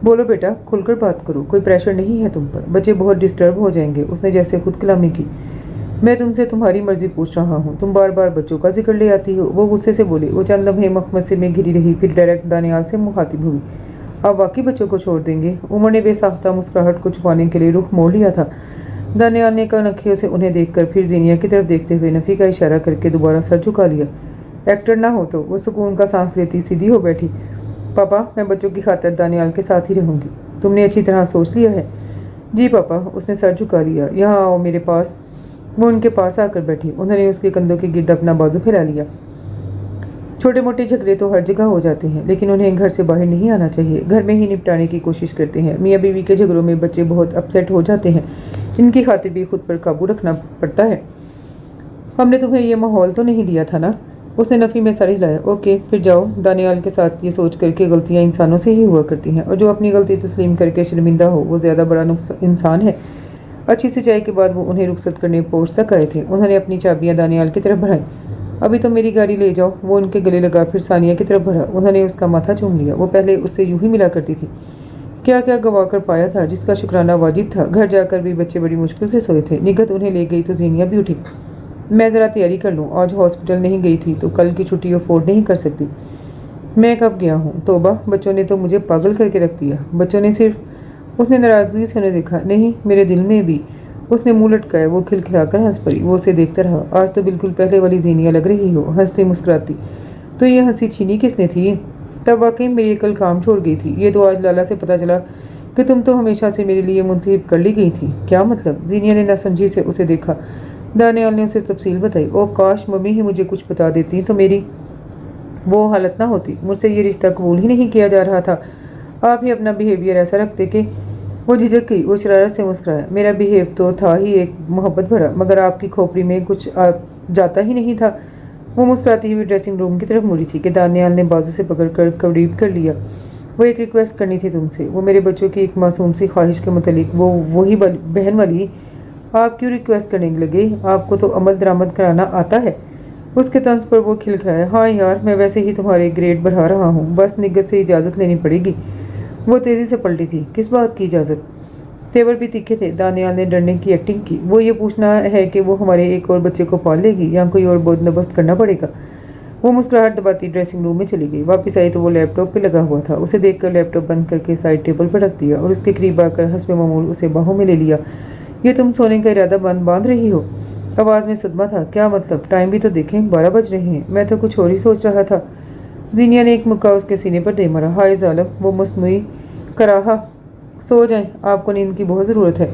बोलो बेटा, खुलकर बात करो, कोई प्रेशर नहीं है तुम पर, बच्चे बहुत डिस्टर्ब हो जाएंगे। उसने जैसे खुद कलामी की। मैं तुमसे तुम्हारी मर्जी पूछ रहा हूँ, तुम बार बार बच्चों का जिक्र ले आती हो। वो गुस्से से बोली। वो चंद लम्हे मखमसे में घिरी रही, फिर डायरेक्ट दानियाल से मुखातिब हुई। आप वाकई बच्चों को छोड़ देंगे? उमर ने बेसाख्ता मुस्कुराहट को छुपाने के लिए रुख मोड़ लिया था। दानियाल ने कनखियों से उन्हें देखकर फिर जीनिया की तरफ देखते हुए नफी का इशारा करके दोबारा सर झुका लिया। एक्टर ना हो तो। वो सुकून का सांस लेती सीधी हो बैठी। पापा, मैं बच्चों की खातिर दानियाल के साथ ही रहूँगी। तुमने अच्छी तरह सोच लिया है? जी पापा। उसने सर झुका लिया। यहाँ आओ मेरे पास। वो उनके पास आकर बैठी। उन्होंने उसके कंधों के गिर्द अपना बाजू फैला लिया। छोटे मोटे झगड़े तो हर जगह हो जाते हैं, लेकिन उन्हें घर से बाहर नहीं आना चाहिए। घर में ही निपटाने की कोशिश करते हैं। मियाँ बीवी के झगड़ों में बच्चे बहुत अपसेट हो जाते हैं, इनकी खातिर भी खुद पर काबू रखना पड़ता है। हमने तुम्हें ये माहौल तो नहीं दिया था ना? उसने नफ़ी में सर हिलाया। ओके, फिर जाओ। दानियाल के साथ ये सोच करके गलतियाँ इंसानों से ही हुआ करती हैं, और जो अपनी गलती तस्लीम करके शर्मिंदा हो वो ज़्यादा बड़ा इंसान है। अच्छी सी चाय के बाद वो उन्हें रुखसत करने पोर्च तक आए थे। उन्होंने अपनी चाबियाँ दानियाल की तरफ बढ़ाई। अभी तो मेरी गाड़ी ले जाओ। वो उनके गले लगा, फिर सानिया की तरफ बढ़ा। उन्होंने उसका माथा चूम लिया। वो पहले उससे यूं ही मिला करती थी। क्या क्या गवा कर पाया था जिसका शुक्राना वाजिब था। घर जाकर भी बच्चे बड़ी मुश्किल से सोए थे। निगत उन्हें ले गई तो जीनिया भी उठी। मैं ज़रा तैयारी कर लूँ, आज हॉस्पिटल नहीं गई थी तो कल की छुट्टी अफोर्ड नहीं कर सकती। मैं कब गया हूँ? तोबा, बच्चों ने तो मुझे पागल करके रख दिया। बच्चों ने सिर्फ। उसने नाराज़गी से उन्हें देखा। नहीं, मेरे दिल में भी। उसने मुंह लटकाया। वो खिलखिलाकर हंस पड़ी। वो उसे देखता रहा। आज तो बिल्कुल पहले वाली जीनिया लग रही हो, हंसती मुस्कुराती। तो ये हंसी छीनी किसने थी? तब वाकई मेरी कल काम छोड़ गई थी। ये तो आज लाला से पता चला कि तुम तो हमेशा से मेरे लिए मुंतखब कर ली गई थी। क्या मतलब? जीनिया ने नासमझी से उसे देखा। दानियाल ने उसे तफसील बताई। ओ काश मम्मी ही मुझे कुछ बता देती तो मेरी वो हालत ना होती। मुझसे ये रिश्ता कबूल ही नहीं किया जा रहा था। आप ही अपना बिहेवियर ऐसा रखते कि। वो झिझक गई। वो शरारत से मुस्कुराया। मेरा बिहेव तो था ही एक मोहब्बत भरा, मगर आपकी खोपड़ी में कुछ जाता ही नहीं था। वो मुस्कुराती हुई ड्रेसिंग रूम की तरफ मुड़ी थी कि दानियाल ने बाजू से पकड़कर करीब कर लिया। वो एक रिक्वेस्ट करनी थी तुमसे। वो मेरे बच्चों की एक मासूम सी ख्वाहिश के मुतालिक। वही बहन वाली। आप क्यों रिक्वेस्ट करने लगे? आपको तो अमल दरामद कराना आता है। उसके तंज पर वो खिलखिलाया। हाँ यार, मैं वैसे ही तुम्हारे ग्रेड बढ़ा रहा हूँ, बस निगत से इजाज़त लेनी पड़ेगी। वो तेजी से पलटी थी। किस बात की इजाज़त? तेवर भी तीखे थे। दानियाल ने डरने की एक्टिंग की। वो ये पूछना है कि वो हमारे एक और बच्चे को पाल लेगी या कोई और बंदोबस्त करना पड़ेगा। वो मुस्कुराहट दबाती ड्रेसिंग रूम में चली गई। वापस आई तो वो लैपटॉप पे लगा हुआ था। उसे देखकर लैपटॉप बंद करके साइड टेबल पर रख दिया और उसके करीब आकर हस्बे मामूल उसे बाहों में ले लिया। ये तुम सोने का इरादा बांध रही हो? आवाज़ में सदमा था। क्या मतलब? टाइम भी तो देखें, 12 बज रहे हैं। मैं तो कुछ और ही सोच रहा था। जीनिया ने एक मुक्का उसके सीने पर दे मारा। हाय जालिम, वो मसनूई कराहा। सो जाएं, आपको नींद की बहुत ज़रूरत है।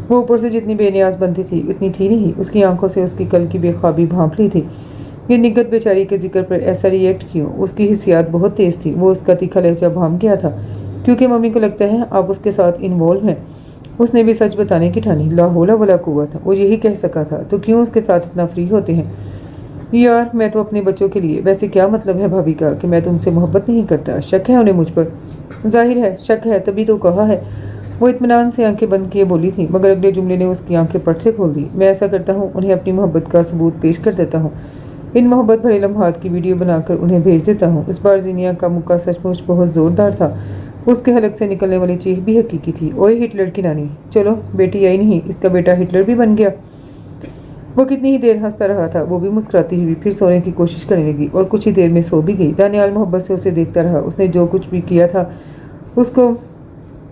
वो ऊपर से जितनी बेनियाज बनती थी उतनी थी नहीं। उसकी आंखों से उसकी कल की बेख्वाबी भांप ली थी। ये निगत बेचारी के जिक्र पर ऐसा रिएक्ट क्यों? उसकी हिस्सियात बहुत तेज़ थी। वो उसका तीखा लहजा भांप गया था। क्योंकि मम्मी को लगता है आप उसके साथ इन्वॉल्व हैं। उसने भी सच बताने की ठानी। ला हौला वला कुव्वत। वो यही कह सका था तो क्यों उसके साथ इतना फ्री होते हैं? यार मैं तो अपने बच्चों के लिए। वैसे क्या मतलब है भाभी का कि मैं तुमसे मोहब्बत नहीं करता? शक है उन्हें मुझ पर? जाहिर है शक है, तभी तो कहा है। वो इत्मीनान से आंखें बंद किए बोली थी, मगर अगले जुमले ने उसकी आंखें पट से खोल दी। मैं ऐसा करता हूँ, उन्हें अपनी मोहब्बत का सबूत पेश कर देता हूँ। इन मोहब्बत भरे लम्हात की वीडियो बनाकर उन्हें भेज देता हूँ। इस बार जीनिया का मुक्का सचमुच बहुत ज़ोरदार था। उसके हलक से निकलने वाली चीख भी हकीकी थी। ओए हिटलर की नानी, चलो बेटी आई नहीं, इसका बेटा हिटलर भी बन गया। वो कितनी ही देर हंसता रहा था। वो भी मुस्कुराती हुई फिर सोने की कोशिश करने लगी और कुछ ही देर में सो भी गई। दानियाल मोहब्बत से उसे देखता रहा। उसने जो कुछ भी किया था उसको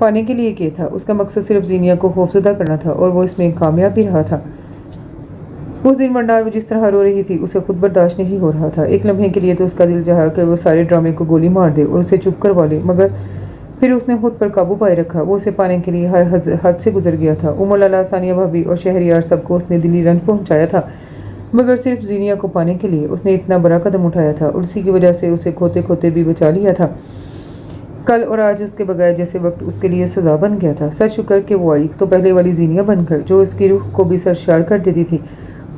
पाने के लिए किया था। उसका मकसद सिर्फ जीनिया को खौफजदा करना था और वो इसमें कामयाब भी रहा था। उस दिन वरना वो जिस तरह रो रही थी उसे खुद बर्दाश्त नहीं हो रहा था। एक लम्हे के लिए तो उसका दिल चाहा कि वो सारे ड्रामे को गोली मार दे और उसे चुप करवा ले, मगर फिर उसने खुद पर काबू पाए रखा। वो उसे पाने के लिए हर हद से गुजर गया था। उमर लाला, सानिया भाभी और शहरियार सबको उसने दिली रंज पहुंचाया था, मगर सिर्फ जीनिया को पाने के लिए उसने इतना बड़ा कदम उठाया था और उसी की वजह से उसे खोते खोते भी बचा लिया था। कल और आज उसके बगैर जैसे वक्त उसके लिए सजा बन गया था। सच शुक्र कि वो आई तो पहले वाली जीनिया बनकर, जो उसकी रूह को भी सरशार कर देती थी।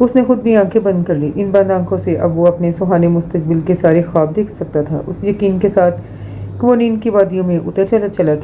उसने खुद भी आंखें बंद कर ली। इन बंद आंखों से अब वो अपने सुहाने मुस्तकबिल के सारे ख्वाब देख सकता था, उस यकीन के साथ कि वो नींद की वादियों में उतर चला गया।